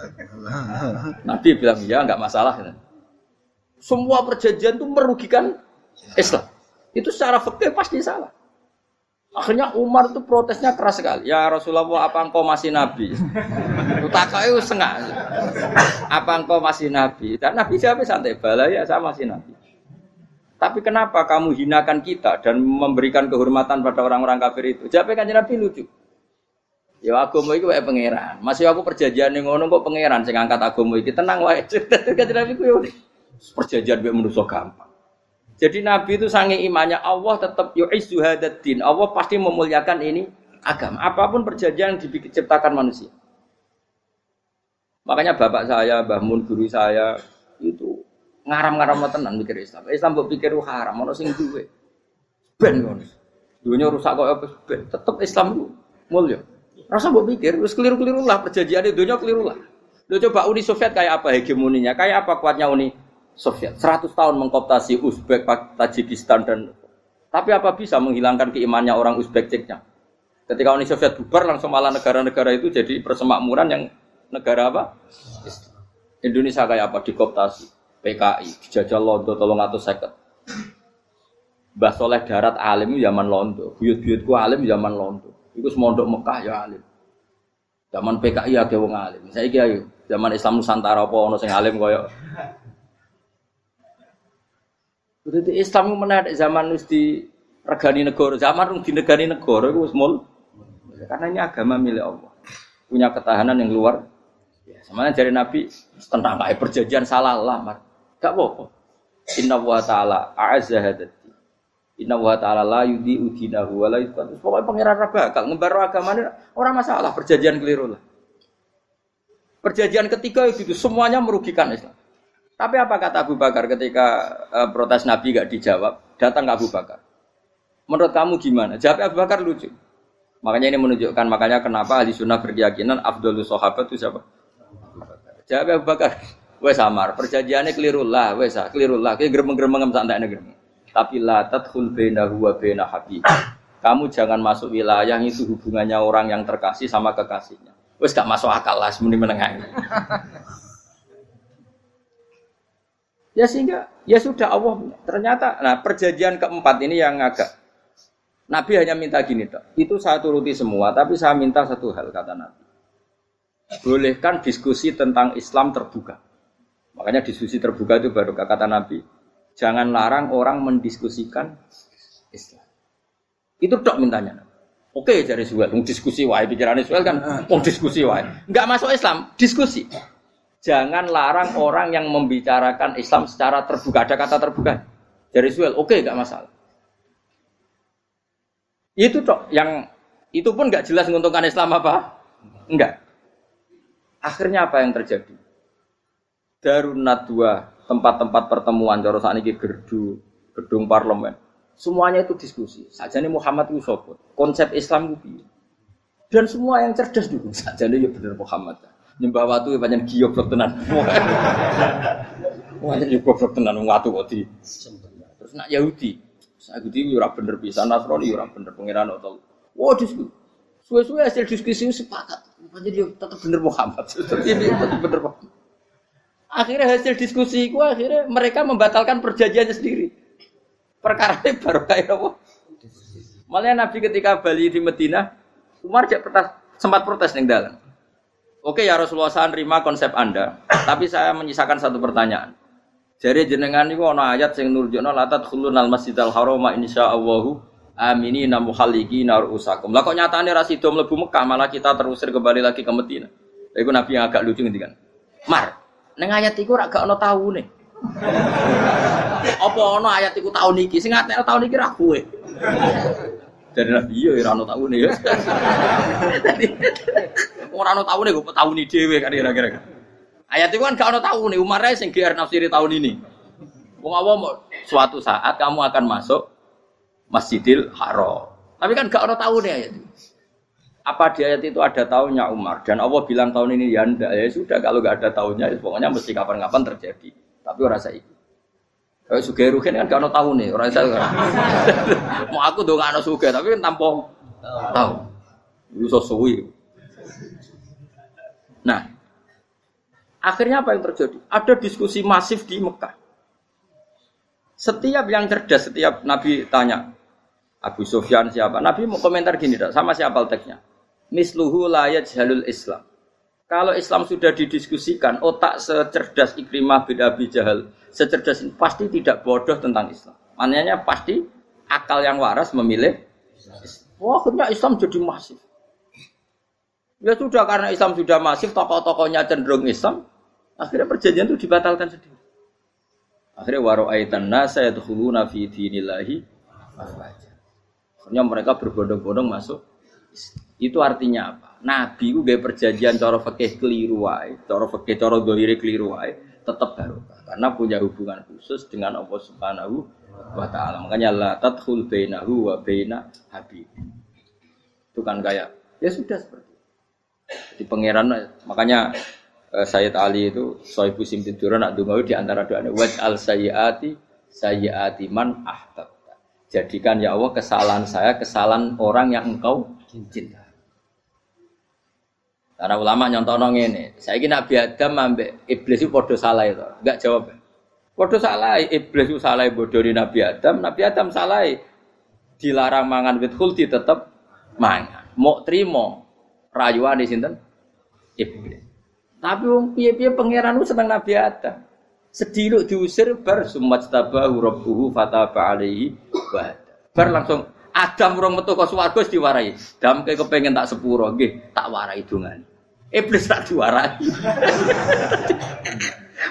Nabi bilang ya enggak masalah. Semua perjanjian itu merugikan Islam. Itu secara fikih pasti salah. Akhirnya Umar itu protesnya keras sekali. Ya Rasulullah, apa engkau masih nabi? Utakai sengak. Apa engkau masih nabi? Dan Nabi jawab santai, bala ya saya masih nabi. Tapi kenapa kamu hinakan kita dan memberikan kehormatan pada orang-orang kafir itu? Jawabnya kan Nabi lucu. Ya agama itu kayak pangeran. Masih aku perjanjian yang ngono kok pangeran sing angkat agama iki tenang wae. Kan Nabi ku yo perjanjian mek manusa gampang. Jadi Nabi itu sange imannya Allah tetap yu'izzu hadaddin. Allah pasti memuliakan ini agama. Apapun perjanjian yang diciptakan manusia. Makanya bapak saya, Mbah Mun guru saya itu ngaram-ngaram tenan mikir Islam. Islam mbok pikir haram, ono sing duwe. Ben ngono. Dunya rusak kok ben. Tetep Islam itu mulya. Rasa mbok pikir wis keliru-keliru lah perjanjiane dunya keliru lah. Lho coba Uni Soviet kayak apa hegemoninya? Kayak apa kuatnya Uni Soviet? 100 tahun mengkooptasi Uzbek, Tajikistan dan tapi apa bisa menghilangkan keimannya orang Uzbek Ceknya? Ketika Uni Soviet bubar langsung malah negara-negara itu jadi persemakmuran yang negara apa? Indonesia kayak apa dikooptasi? PKI, dijajah Londo 350. Mbah Soleh Darat alim zaman Londo, buyut-buyutku alim zaman Londo. Iku semondok Mekah ya alim. Zaman PKI akeh wong alim. Saiki ayo, zaman Islam Nusantara apa ono sing alim koyo. Berarti Islam menarik zaman wis diregani negara, zaman rung dinegani negara iku wis mul. Karena ini agama milik Allah. Punya ketahanan yang luar. Ya, sampeyan dari Nabi tentang kayak perjanjian salah lah, gak apa-apa. Inna wa ta'ala a'azza hadati. Inna wa ta'ala la yudhi'u dinahu wa la yudhi'u. Pokoknya pangeran bakal ngembar agamanya orang masalah perjanjian keliru lah. Perjanjian ketiga itu semuanya merugikan Islam. Tapi apa kata Abu Bakar ketika protes Nabi gak dijawab, datang ke Abu Bakar. Menurut kamu gimana? Jawab Abu Bakar lucu. Makanya ini menunjukkan makanya kenapa ahli sunnah berkeyakinan afdhalus sahabat itu siapa? Jawab Abu Bakar. Wes samar, perjanjiannya keliru lah, wes keliru lah. Kayak gremeng-gremeng santai gremeng. Tapi la tadkhul bainahu wa baina habib. Kamu jangan masuk wilayah itu hubungannya orang yang terkasih sama kekasihnya. Wes gak masuk akal lah semuni menengah. Ya sehingga ya sudah Allah ternyata nah perjanjian keempat ini yang agak Nabi hanya minta gini toh. Itu saya turuti semua tapi saya minta satu hal kata Nabi. bolehkan diskusi tentang Islam terbuka. Makanya diskusi terbuka itu baru kata Nabi. Jangan larang orang mendiskusikan Islam. Itu tok mintanya. Oke, jadi Suhail, diskusi wae pikirannya Suhail kan, diskusi wae. Enggak masuk Islam, diskusi. Jangan larang orang yang membicarakan Islam secara terbuka. Ada kata terbuka. Jadi Suhail, oke, enggak masalah. Itu tok yang itu pun enggak jelas menguntungkan Islam apa? Enggak. Akhirnya apa yang terjadi? Darun Nadwa, tempat-tempat pertemuan cara sakniki gedung parlemen. Semuanya itu diskusi. Sajane Muhammad itu sapa? Konsep Islam itu piye? Dan semua yang cerdas dulu sajane ya bener Muhammad. Nyembah watu pancen goblok tenan. Pancen yo goblok tenan wong watu kok di. Terus nak Yahudi, Yahudi yo ora bener pisan, Nasrani yo ora bener pangeran atau. Wah, diskusi. Suwe-suwe hasil diskusi sepakat. Pancen yo tetep bener Muhammad. Tetep bener Muhammad. Akhirnya hasil diskusi itu akhirnya mereka membatalkan perjanjiannya sendiri. Perkara ini baru kayak apa? Malah Nabi ketika balik di Madinah, Umar sempat protes ning dalam. Oke ya Rasulullah, saya nerima konsep Anda, tapi saya menyisakan satu pertanyaan. Jadi jenengan niku ana ayat sing nurjukna la tadkhulunal masjidal harama insyaallahu aminina muhalliqina ru'usakum. Lah kok nyatane ra sida mlebu Mekah, malah kita terusir kembali lagi ke Madinah. Iku Nabi yang agak lucu ngendikan. Mar, ning ayat iku ora gak ana taune. Apa ana ayat iku taun iki? Sing ngateno taun iki ra kowe. Dari Nabi iya ora ana taune ya. Ora ana taune kok tauni dhewe kan kira-kira. Ayat iku kan gak ana taune, Umar ae sing GR nafsiri tahun ini. Wong awam suatu saat kamu akan masuk Masjidil Haram. Tapi kan gak ana taune ayat itu. Apa di ayat itu ada tahunnya Umar dan Allah bilang tahun ini ya ndak, ya sudah kalau enggak ada tahunnya ya pokoknya mesti kapan-kapan terjadi. Tapi ora saiki. Kayak sugih rugen kan gak ono tahune, ora iso. Mau aku ndongakno sugih tapi kan tanpa tahu. Iso suwi. Nah, akhirnya apa yang terjadi? Ada diskusi masif di Mekah. Setiap yang cerdas, setiap Nabi tanya Abu Sufyan siapa? Nabi mau komentar gini, sama siapa teksnya? Misluhu la yajhalul Islam. Kalau Islam sudah didiskusikan, otak secerdas Ikrimah bin Abi Jahal, secerdas ini pasti tidak bodoh tentang Islam. Maknanya pasti akal yang waras memilih. Wah, akhirnya Islam jadi masif. Ya sudah, karena Islam sudah masif, tokoh-tokohnya cenderung Islam, akhirnya perjanjian itu dibatalkan sendiri. Akhirnya waro'aitan nasa yadkhuluna fi dinillahi afwaja. Akhirnya mereka berbondong-bondong masuk. Itu artinya apa? Nabi ku gawe perjanjian cara fikih keliru wae, cara fikih cara zahire keliru wae, tetap barokah karena punya hubungan khusus dengan Allah Subhanahu wa taala. Makanya la tadkhul bainahu wa baina habib. Itu kan kayak ya sudah seperti itu. Di pangeran makanya Sayyid Ali itu Sohibu Simtidur nak donga di antara doanya waj al sayyiati man ahbab. Jadikan ya Allah kesalahan saya kesalahan orang yang engkau cinta. Karena ulama nyontono ngene, saiki Nabi Adam ambek iblis itu padha salah itu. Enggak jawab. Padha salah, iblis itu salah bodoni Nabi Adam salah. Dilarang mangan wit khuldi tetep mangan. Mok trimo rayuane sinten? Iblis. Tapi wong piye-piye pangeran ku seneng Nabi Adam. Sediluk diusir bar sumajtabahu rabbuhu fataba alaihi wa bar langsung Adam urung metu ka swarga wis diwarai. Dam kepengin tak sepuro nggih, tak warai dongane. Iblis tak diwarai.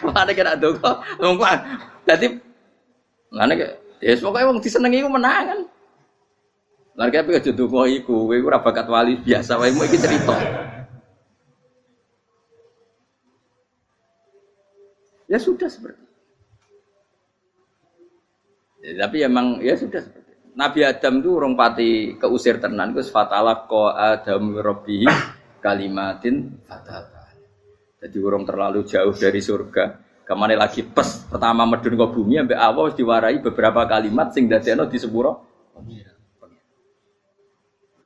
Makane kena donga, ngomong. Dadi ngene kok ya pokoke wong disenengi iku menang kan. Lah kaya aja donga iku, kowe ora bakat wali biasa wae iki cerita. Ya sudah seperti itu. Ya, tapi emang ya sudah seperti itu. Nabi Adam itu urung pati keusir tenan iku fatala qa Adam rabbihi kalimatin fataba. Jadi urung terlalu jauh dari surga. Kemana lagi pas pertama medun ke bumi ambek Allah wis diwarai beberapa kalimat sing dadekno di sepuro.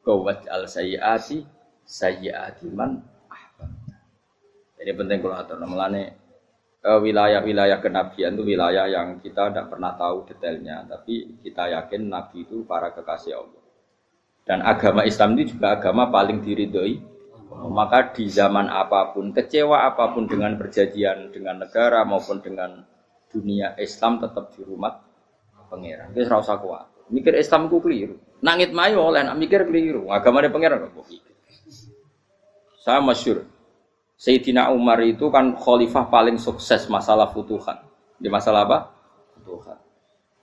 Qawat al sayyiati man ahbab. Jadi penting kalau atur namanya wilayah-wilayah kenabian itu wilayah yang kita tidak pernah tahu detailnya, tapi kita yakin Nabi itu para kekasih Allah. Dan agama Islam ini juga agama paling diridhoi Maka di zaman apapun, kecewa apapun dengan perjanjian dengan negara maupun dengan dunia, Islam tetap di rumah pangeran. Wis ora usah kuat. Mikir Islam ku keliru. Nangit mayo oleh nak mikir keliru. Agamane pangeran kok iki. Saya masyhur. Sayyidina Umar itu kan khalifah paling sukses masalah futuhat. Di masalah apa? Futuhat.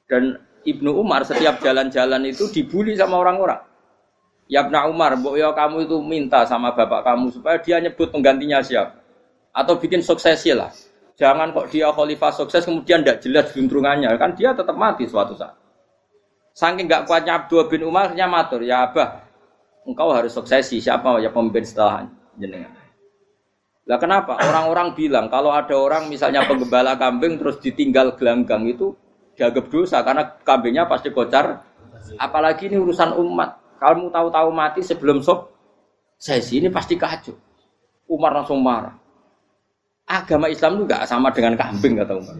Dan Ibnu Umar setiap jalan-jalan itu dibully sama orang-orang. Ya Ibnu Umar, mbok ya kamu itu minta sama bapak kamu supaya dia nyebut penggantinya siapa. Atau bikin suksesi lah. Jangan kok dia khalifah sukses kemudian tidak jelas juntrungannya. Kan dia tetap mati suatu saat. Saking enggak kuatnya Abdullah bin Umar nya matur, ya Abah, engkau harus suksesi siapa ya pemimpin setelah jenengan. Lah kenapa? Orang-orang bilang kalau ada orang misalnya penggembala kambing terus ditinggal gelanggang itu dianggap dosa karena kambingnya pasti kocar. Apalagi ini urusan umat. Kamu tahu-tahu mati sebelum sesi ini pasti kacau. Umar langsung marah. Agama Islam itu enggak sama dengan kambing kata Umar.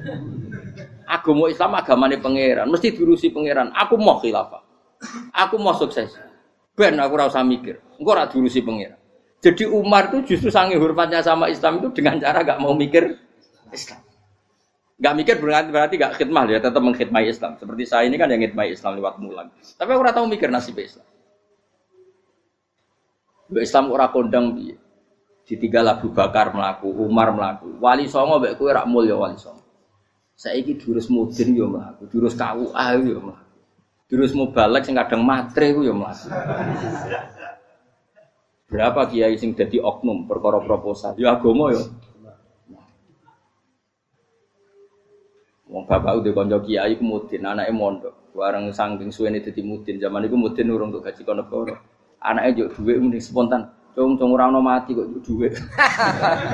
Agama Islam agamane pangeran, mesti diurusi pangeran. Aku mau khilafah. Aku mau sukses. Ben aku ora usah mikir. Engko ora diurusi pangeran. Jadi Umar itu justru sange hormatnya sama Islam itu dengan cara enggak mau mikir Islam. Enggak mikir berarti enggak khidmah ya, tetap mengkhidmati Islam. Seperti saya ini kan yang khidmati Islam lewat mulan. Tapi aku ora tahu mikir nasib Islam. Islam ora kondang piye. Ditinggal Abu Bakar mlaku, Umar mlaku. Wali songo mek kowe rak mulya wali songo. Saiki durus mudin yo mlaku, durus KUA yo mlaku. Durus mubalek sing kadang matre ku yo mlaku. Berapa kiai sing dadi oknum perkara proposal? Ya agama yo. Wong bapak udah kanca kiai ku mudin, anake mondok. Bareng saking suwene dadi mudin, zaman iku mudin urung untuk gaji negara. Anake njuk dhuwit muni spontan. Cung ora ono mati kok njuk dhuwit.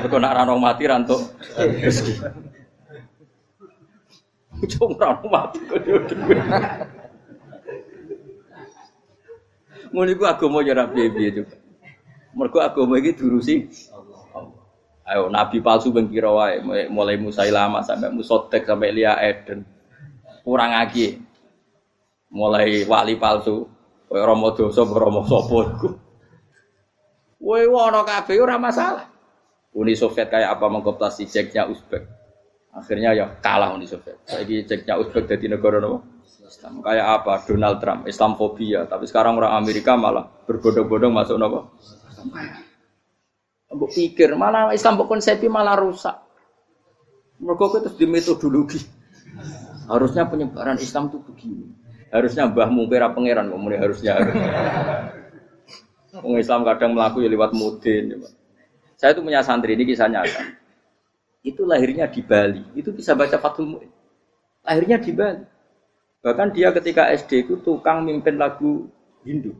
Mergo nek ora ono mati ra entuk rezeki. Cung ora ono mati kok njuk dhuwit. Mun iku agama ya ra piye-piye juga. Mergo agama iki diurusi Allah. Ayo nabi palsu ben kira wae mulai Musailama sampai Musotek sampai Lia Eden. Kurang lagi. Mulai wali palsu koyo Rama Dosa Rama sapa iku. Woe ono kabeh ora masalah. Uni Soviet kayak apa mengkooptasi Ceknya Uzbek. Akhirnya ya kalah Uni Soviet. Saiki Ceknya Uzbek dadi negara apa? Islam. Kayak apa? Donald Trump, Islamfobia. Tapi sekarang orang Amerika malah berbondong-bondong masuk apa? Mbok pikir malah Islam konsepi malah rusak. Mergo itu di metodologi. Harusnya penyebaran Islam itu begini. Harusnya mbahmu kira pangeran kok muni harusnya. Wong Islam kadang melaku ya lewat mudin. Saya itu punya santri ini kisah nyata. Itu lahirnya di Bali. Itu bisa baca Fathul Mu'in. Lahirnya di Bali. Bahkan dia ketika SD itu tukang mimpin lagu Hindu.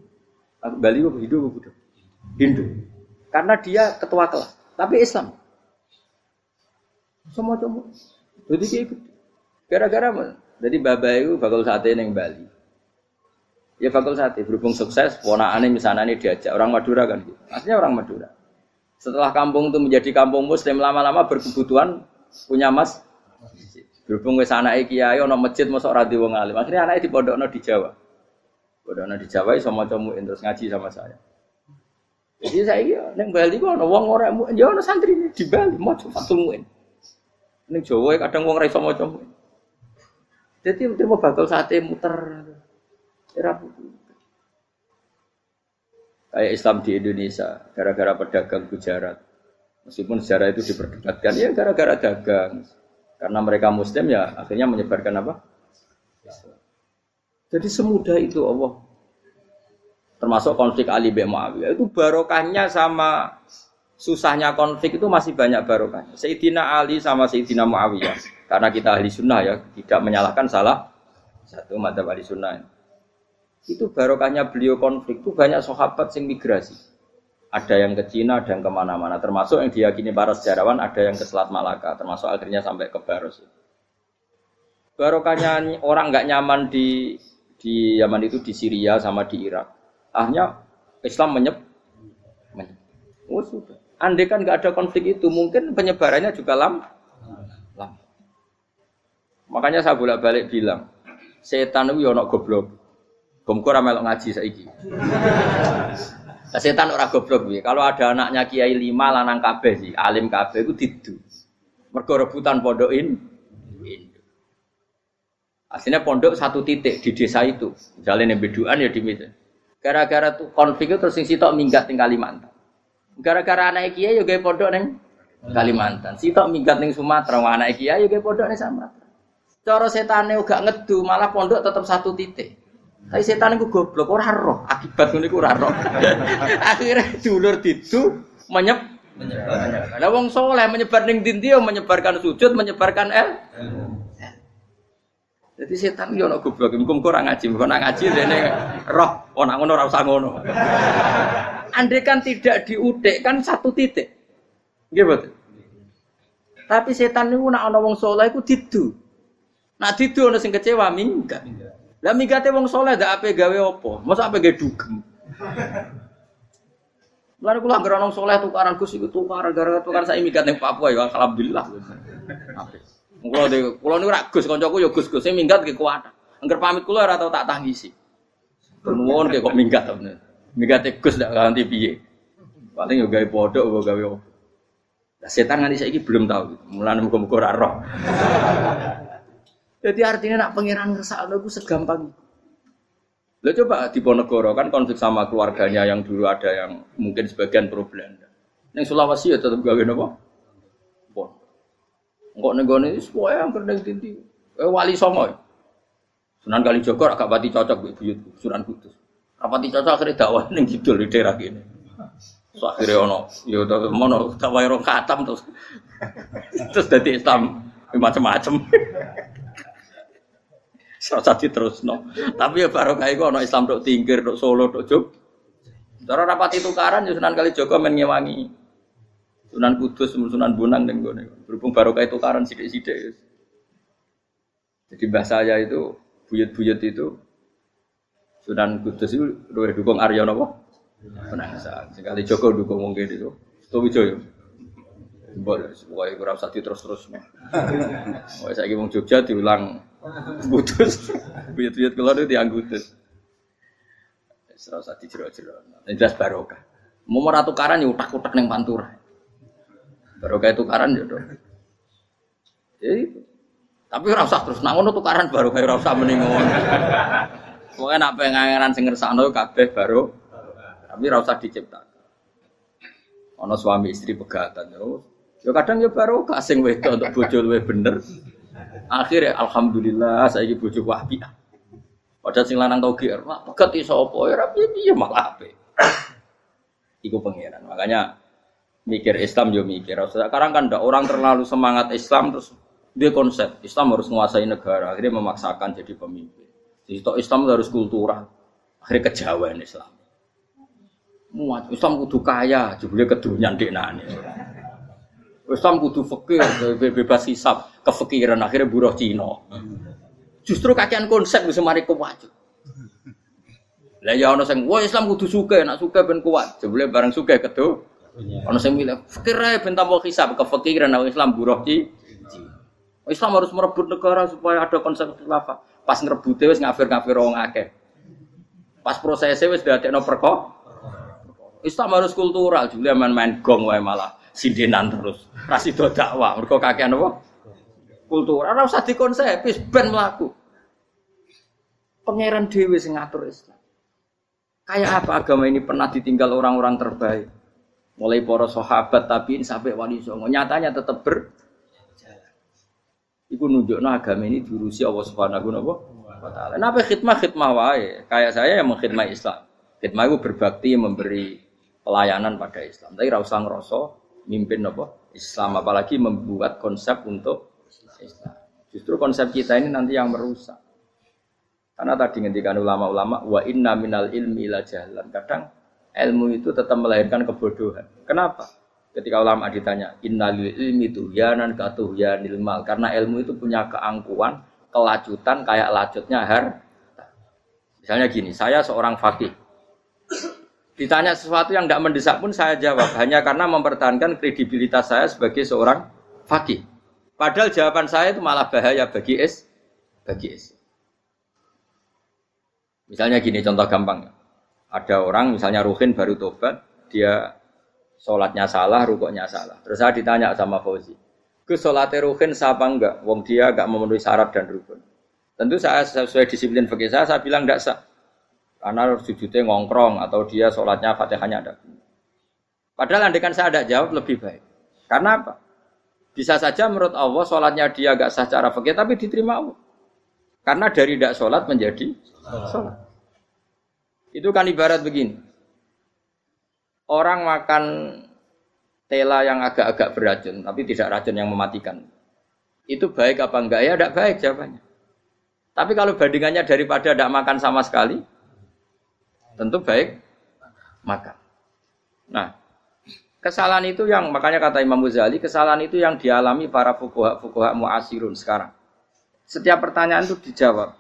Bali apa Hindu apa Buddha? Hindu. Karena dia ketua kelas. Tapi Islam. Semua. Jadi dia ikut. Gara-gara mana? Jadi bapak itu bakal sate yang Bali. Ya bakal sate, berhubung sukses, ponakane misalnya ini diajak orang Madura kan gitu. Aslinya orang Madura. Setelah kampung itu menjadi kampung Muslim, lama-lama berkebutuhan punya mas. Berhubung wis anake kiai ana masjid mosok ora di wong alim. Akhirnya anake dipondokno di Jawa. Pondokno di Jawa iso maca muin terus ngaji sama saya. Jadi saya iki ning Bali kok ana wong ora muin, ya ana santri di Bali maca Fathul Muin. Ning Jawa kadang wong ora iso maca muin. Jadi terima bakal sate muter. Kayak Islam di Indonesia gara-gara pedagang Gujarat. Meskipun sejarah itu diperdebatkan ya gara-gara dagang. Karena mereka Muslim ya akhirnya menyebarkan apa? Jadi semudah itu Allah. Termasuk konflik Ali bin Muawiyah itu barokahnya sama susahnya konflik itu masih banyak barokahnya. Sayyidina Ali sama Sayyidina Muawiyah karena kita ahli sunnah ya tidak menyalahkan salah satu madzhab ahli sunnah. Itu barokahnya beliau konflik itu banyak sahabat yang migrasi. Ada yang ke Cina, ada yang kemana-mana. Termasuk yang diyakini para sejarawan ada yang ke Selat Malaka. Termasuk akhirnya sampai ke Baros. Barokahnya orang nggak nyaman di Yaman itu di Syria sama di Irak. Akhirnya Islam menyeb. Oh sudah. Andai kan nggak ada konflik itu, mungkin penyebarannya juga lama. Makanya saya bolak-balik bilang, setan itu ya ono goblok. Gomko ra melok ngaji saiki. Setan ora goblok piye. Kalau ada anaknya kiai 5 lanang kabeh sih, alim kabeh iku didu. Mergo rebutan pondokin. Aslinya pondok satu titik di desa itu. Misalnya yang beduan ya di Medan. Gara-gara tuh konflik itu terus sing sitok minggat ning Kalimantan. Gara-gara anak kiai yo gawe pondok ning Kalimantan. Sitok minggat ning Sumatera, anak kiai yo gawe pondok ning Sumatera. Cara setane uga ngedu, malah pondok tetap satu titik. Tapi setan iku goblok ora roh, akibat ngono iku ora roh. Akhire dulur didu menyebar. Lah wong saleh menyebar ning ndi yo menyebarkan sujud, menyebarkan Jadi setan yo ana goblok, muga-muga ora ngaji, muga nek ngaji dene roh, ana ngono ora usah ngono. Andai kan tidak diudik kan satu titik. Nggih mboten. Tapi setan niku nek ana wong saleh iku didu. Nek didu ana sing kecewa minggat. Lah mingate wong saleh ndak ape gawe apa? Mosok ape gawe dugem. Lan kula anggere ana wong saleh tukaran Gus iku tukaran gara-gara tukar sak minggat ning Papua ya alhamdulillah. Apik. Kula niku rak Gus kancaku ya Gus-Gus sing minggat ki kuat. Angger pamit kula ora tau tak tangisi. Nuwun kok minggat to. Mingate Gus ndak ganti piye. Paling yo gawe podok apa gawe opo. Lah setan nganti saiki belum tahu. Mulane muga-muga ora roh. Jadi artinya nak pangeran ngersakno iku segampang itu. Lah coba di Ponegoro kan konflik sama keluarganya yang dulu ada yang mungkin sebagian pro Belanda. Ning Sulawesi ya tetep gawe napa? Pon. Engko ning gone wis pokoke angker ning dindi. Wali Songo. Sunan Kalijaga agak pati cocok mbek buyutku Sunan Kudus. Rapati cocok akhire dakwah ning kidul di daerah kene. So akhire ono ya mono dakwah rong khatam terus dadi Islam macam-macam. Serasa diterusno. Tapi ya barokah iku ana Islam tok Tingkir, tok Solo, tok Jog. Cara rapati tukaran ya Sunan Kalijaga men ngewangi. Sunan Kudus, Sunan Bonang ning gone. Berhubung barokah tukaran sithik-sithik. Jadi bahasa saya itu buyut-buyut itu Sunan Kudus itu luwih dukung Arya napa? Penangsa. Sing Kalijaga dukung wong kene itu. Stowijaya. Mbok wae ora usah diterus-terusno. Wae saiki wong Jogja diulang Kudus. Buyut-buyut kula niku tiyang Kudus. Wis ora usah dijero-jero. Jelas barokah. Mau ora tukaran ya utak-utak ning Pantura. Barokah tukaran ya to. Ya itu. Tapi ora usah terus nang ngono tukaran barokah ora usah muni ngono. Pokoke nek pengangeran sing ngersakno kabeh baro. Tapi ora usah diciptakan. Ana suami istri pegatan terus. Ya kadang ya barokah sing wedok untuk bojo luwih bener. Akhirnya alhamdulillah saiki bojoku apik. Padahal sing lanang tau GR, mak pegat iso apa ya piye malah apik. Iku pangeran. Makanya mikir Islam yo mikir. Sekarang kan ndak orang terlalu semangat Islam terus dia konsep Islam harus menguasai negara, akhirnya memaksakan jadi pemimpin. Jadi Islam harus kultural. Akhirnya kejawen Islam. Muat Islam kudu kaya, jebule kedunyan deknane. Islam kudu fakir, bebas hisab, kefikiran akhirnya buruh Cina. Justru kakean konsep wis mari kuat. Lah ya ana sing, "Wah Islam kudu sugih, nek sugih ben kuat." Jebule bareng sugih kedo. Ana sing milih fakir ae ben tambah hisab, kefikiran Islam buruh Cina. Islam harus merebut negara supaya ada konsep khilafah. Pas ngrebute wis ngafir-ngafir wong akeh. Pas prosesnya wis dadekno perkara. Islam harus kultural, jebule main gong wae malah. Sindenan terus. Rasido dakwah, mergo kakean apa? Kultur. Ora usah dikonsep, wis ben mlaku. Pangeran dhewe sing ngatur Islam. Kayak apa agama ini pernah ditinggal orang-orang terbaik? Mulai para sahabat tabi'in sampai wali songo, nyatanya tetap berjalan. Iku nunjukno agama ini diurusi Allah Subhanahu wa taala. Napa khidmah wae? Kayak saya yang mengkhidmati Islam. Khidmah itu berbakti memberi pelayanan pada Islam. Tapi ora usah ngrasa mimpin apa Islam, apalagi membuat konsep untuk Islam. Justru konsep kita ini nanti yang merusak. Karena tadi ngendikan ulama-ulama wa inna minal ilmi la jahlan. Kadang ilmu itu tetap melahirkan kebodohan. Kenapa? Ketika ulama ditanya innal ilmi tuhyanan katuhyanil mal, karena ilmu itu punya keangkuhan, kelacutan kayak lacutnya harta. Misalnya gini, saya seorang faqih. Ditanya sesuatu yang tidak mendesak pun saya jawab hanya karena mempertahankan kredibilitas saya sebagai seorang faqih. Padahal jawaban saya itu malah bahaya bagi Islam. Misalnya gini contoh gampang. Ada orang misalnya Ruhin baru tobat, dia sholatnya salah, rukuknya salah. Terus saya ditanya sama Fauzi, ke sholatnya Ruhin sah apa enggak? Wong dia enggak memenuhi syarat dan rukun. Tentu saya sesuai disiplin fikih saya bilang enggak sah. Karena sujudnya ngongkrong atau dia sholatnya Fatihahnya ada. Padahal andaikan saya ada jawab lebih baik. Karena apa? Bisa saja menurut Allah sholatnya dia enggak sah secara fikih tapi diterima Allah. Karena dari tidak sholat menjadi sholat. Itu kan ibarat begini. Orang makan tela yang agak-agak beracun, tapi tidak racun yang mematikan. Itu baik apa enggak? Ya tidak baik jawabannya. Tapi kalau bandingannya daripada tidak makan sama sekali, tentu baik makan. Nah, kesalahan itu yang, makanya kata Imam Ghazali, kesalahan itu yang dialami para fuqaha mu'asirun sekarang. Setiap pertanyaan itu dijawab.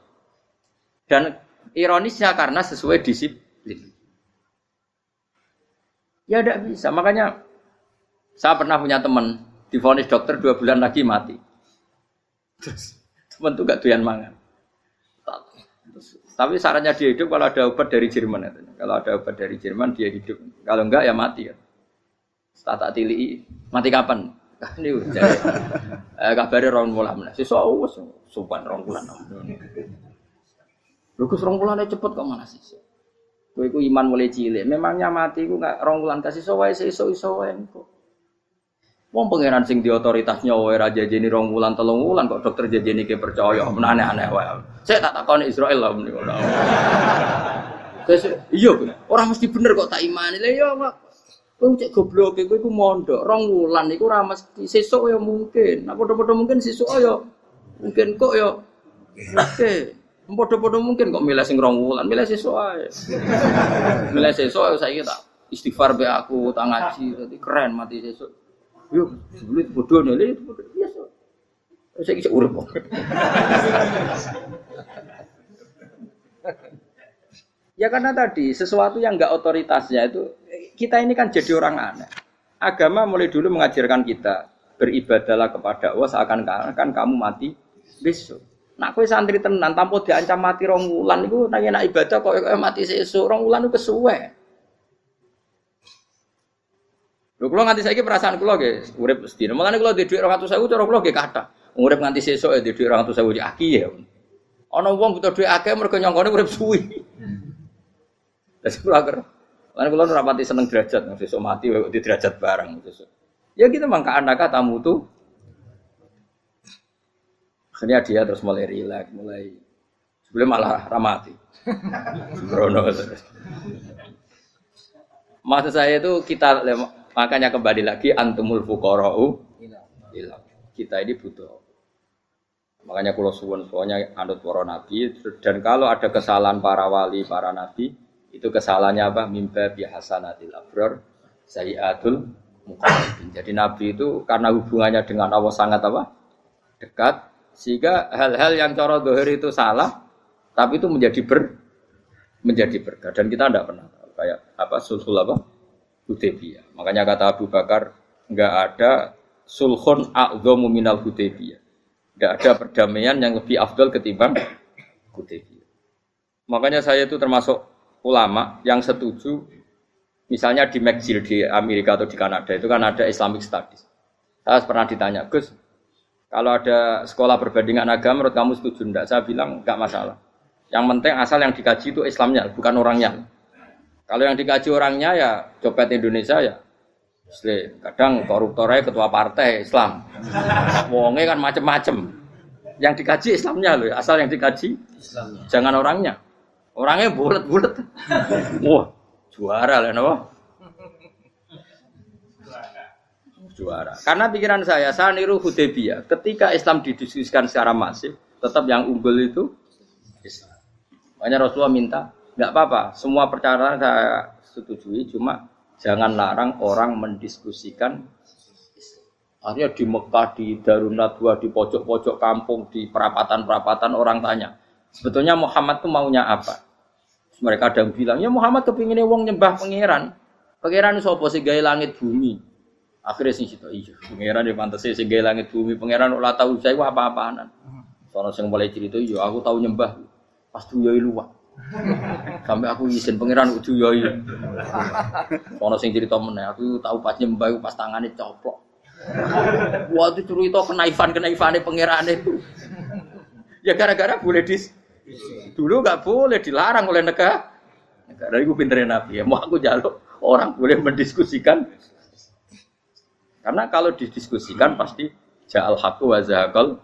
Dan ironisnya karena sesuai disiplin. Ya tidak bisa. Makanya saya pernah punya teman divonis dokter 2 bulan lagi mati. Terus teman itu gak doyan mangan. Tapi syaratnya dia hidup kalau ada obat dari Jerman. Kalau ada obat dari Jerman dia hidup. Kalau enggak ya mati. Tak tili mati kapan? Ini jadi kabarnya rong bulan. Sesuk sopan rong bulan. Lho Gus rong bulane cepet kok mana sih? Kowe iku iman mulai cilik. Memangnya mati iku enggak rong bulan kasih wae sesuk iso wae kok. Wong pangeran sing di otoritasnya wae ra jajeni rong bulan 3 bulan kok dokter jajeni ke percaya aneh-aneh wae. Saya tak takoni Israel lah muni ngono. Iya orang mesti bener kok tak imani. Lah iya kok. Kowe cek goblok kowe iku mondok rong bulan iku ra mesti sesuk ya mungkin. Nah padha-padha mungkin sesuk ya mungkin kok ya oke. Podo-podo mungkin kok milih sing rong wulan, milih sesuk ae. Milih sesuk saiki tak istighfar be aku, tak ngaji, dadi keren mati sesuk. Yo, sulit bodone lho itu biasa. Saiki urip kok. Ya karena tadi sesuatu yang enggak otoritasnya itu kita ini kan jadi orang aneh. Agama mulai dulu mengajarkan kita beribadahlah kepada Allah seakan-akan kamu mati besok. Nak kowe santri tenan tanpa diancam mati rong wulan iku nek ibadah kok mati sesuk rong wulan iku kesuwe. Lho kula nganti saiki perasaan kula nggih urip sedina. Mulane kula duwe dhuwit 200.000 cara kula nggih kathah. Urip nganti sesuk ya duwe dhuwit 200.000 ya aki ya. Ana wong butuh dhuwit akeh mergo nyongkone urip suwi. Lah kula ker. Mulane kula ora pati seneng derajat sesuk mati kok di derajat barang sesuk. Ya kita mangka anak tamu tuh. Akhirnya dia terus mulai rileks, mulai sebelum malah ramati. Sembrono terus. Maksud saya itu kita makanya kembali lagi antumul fuqara'u ila. Kita ini butuh. Makanya kula suwun soalnya anut para nabi dan kalau ada kesalahan para wali, para nabi, itu kesalahannya apa? Mimba bi hasanatil abrar sayyiatul muqarrabin. Jadi nabi itu karena hubungannya dengan Allah sangat apa? Dekat. Sehingga hal-hal yang cara zahir itu salah, tapi itu menjadi berkah dan kita tidak pernah tahu kayak apa sulhul apa Hudaybiyah. Makanya kata Abu Bakar enggak ada sulhun a'dhamu minal Hudaybiyah. Enggak ada perdamaian yang lebih afdal ketimbang Hudaybiyah. Makanya saya itu termasuk ulama yang setuju misalnya di McGill di Amerika atau di Kanada itu kan ada Islamic Studies. Saya pernah ditanya, Gus, kalau ada sekolah perbandingan agama, menurut kamu setuju enggak? Saya bilang enggak masalah. Yang penting asal yang dikaji itu Islamnya, bukan orangnya. Kalau yang dikaji orangnya ya copet Indonesia ya Muslim. Kadang koruptornya ketua partai Islam. Wonge kan macem-macem. Yang dikaji Islamnya loh, asal yang dikaji Islamnya. Jangan orangnya. Orangnya bulet-bulet. Wah, juara lah napa? Juara. Karena pikiran saya niru Hudaybiyah. Ketika Islam didiskusikan secara masif, tetap yang unggul itu Islam. Makanya Rasulullah minta, enggak apa-apa, semua perkara saya setujui, cuma jangan larang orang mendiskusikan Islam. Akhirnya di Mekah, di Darun Nadwa, di pojok-pojok kampung, di perapatan-perapatan orang tanya, sebetulnya Muhammad itu maunya apa? Mereka ada yang bilang, ya Muhammad kepinginnya wong nyembah pangeran. Pangeran itu apa sih gaya langit bumi? Akhirnya sing situ iya, pangeran di pantas sing gawe langit bumi, pangeran ora tahu saya apa-apaanan. Sono sing mulai cerita iya, aku tahu nyembah pas duwe luwak. Sampai aku izin pangeran uju yoi. Ono sing cerita meneh, aku tahu pas nyembah pas tangane coplok. Wah itu cerita kenaifan-kenaifane pangerane itu. Ya gara-gara boleh dulu nggak boleh dilarang oleh negara. Negara itu pinterin Nabi ya. Mau aku jaluk orang boleh mendiskusikan. Karena kalau didiskusikan pasti ja'al haqqu wa zahaqal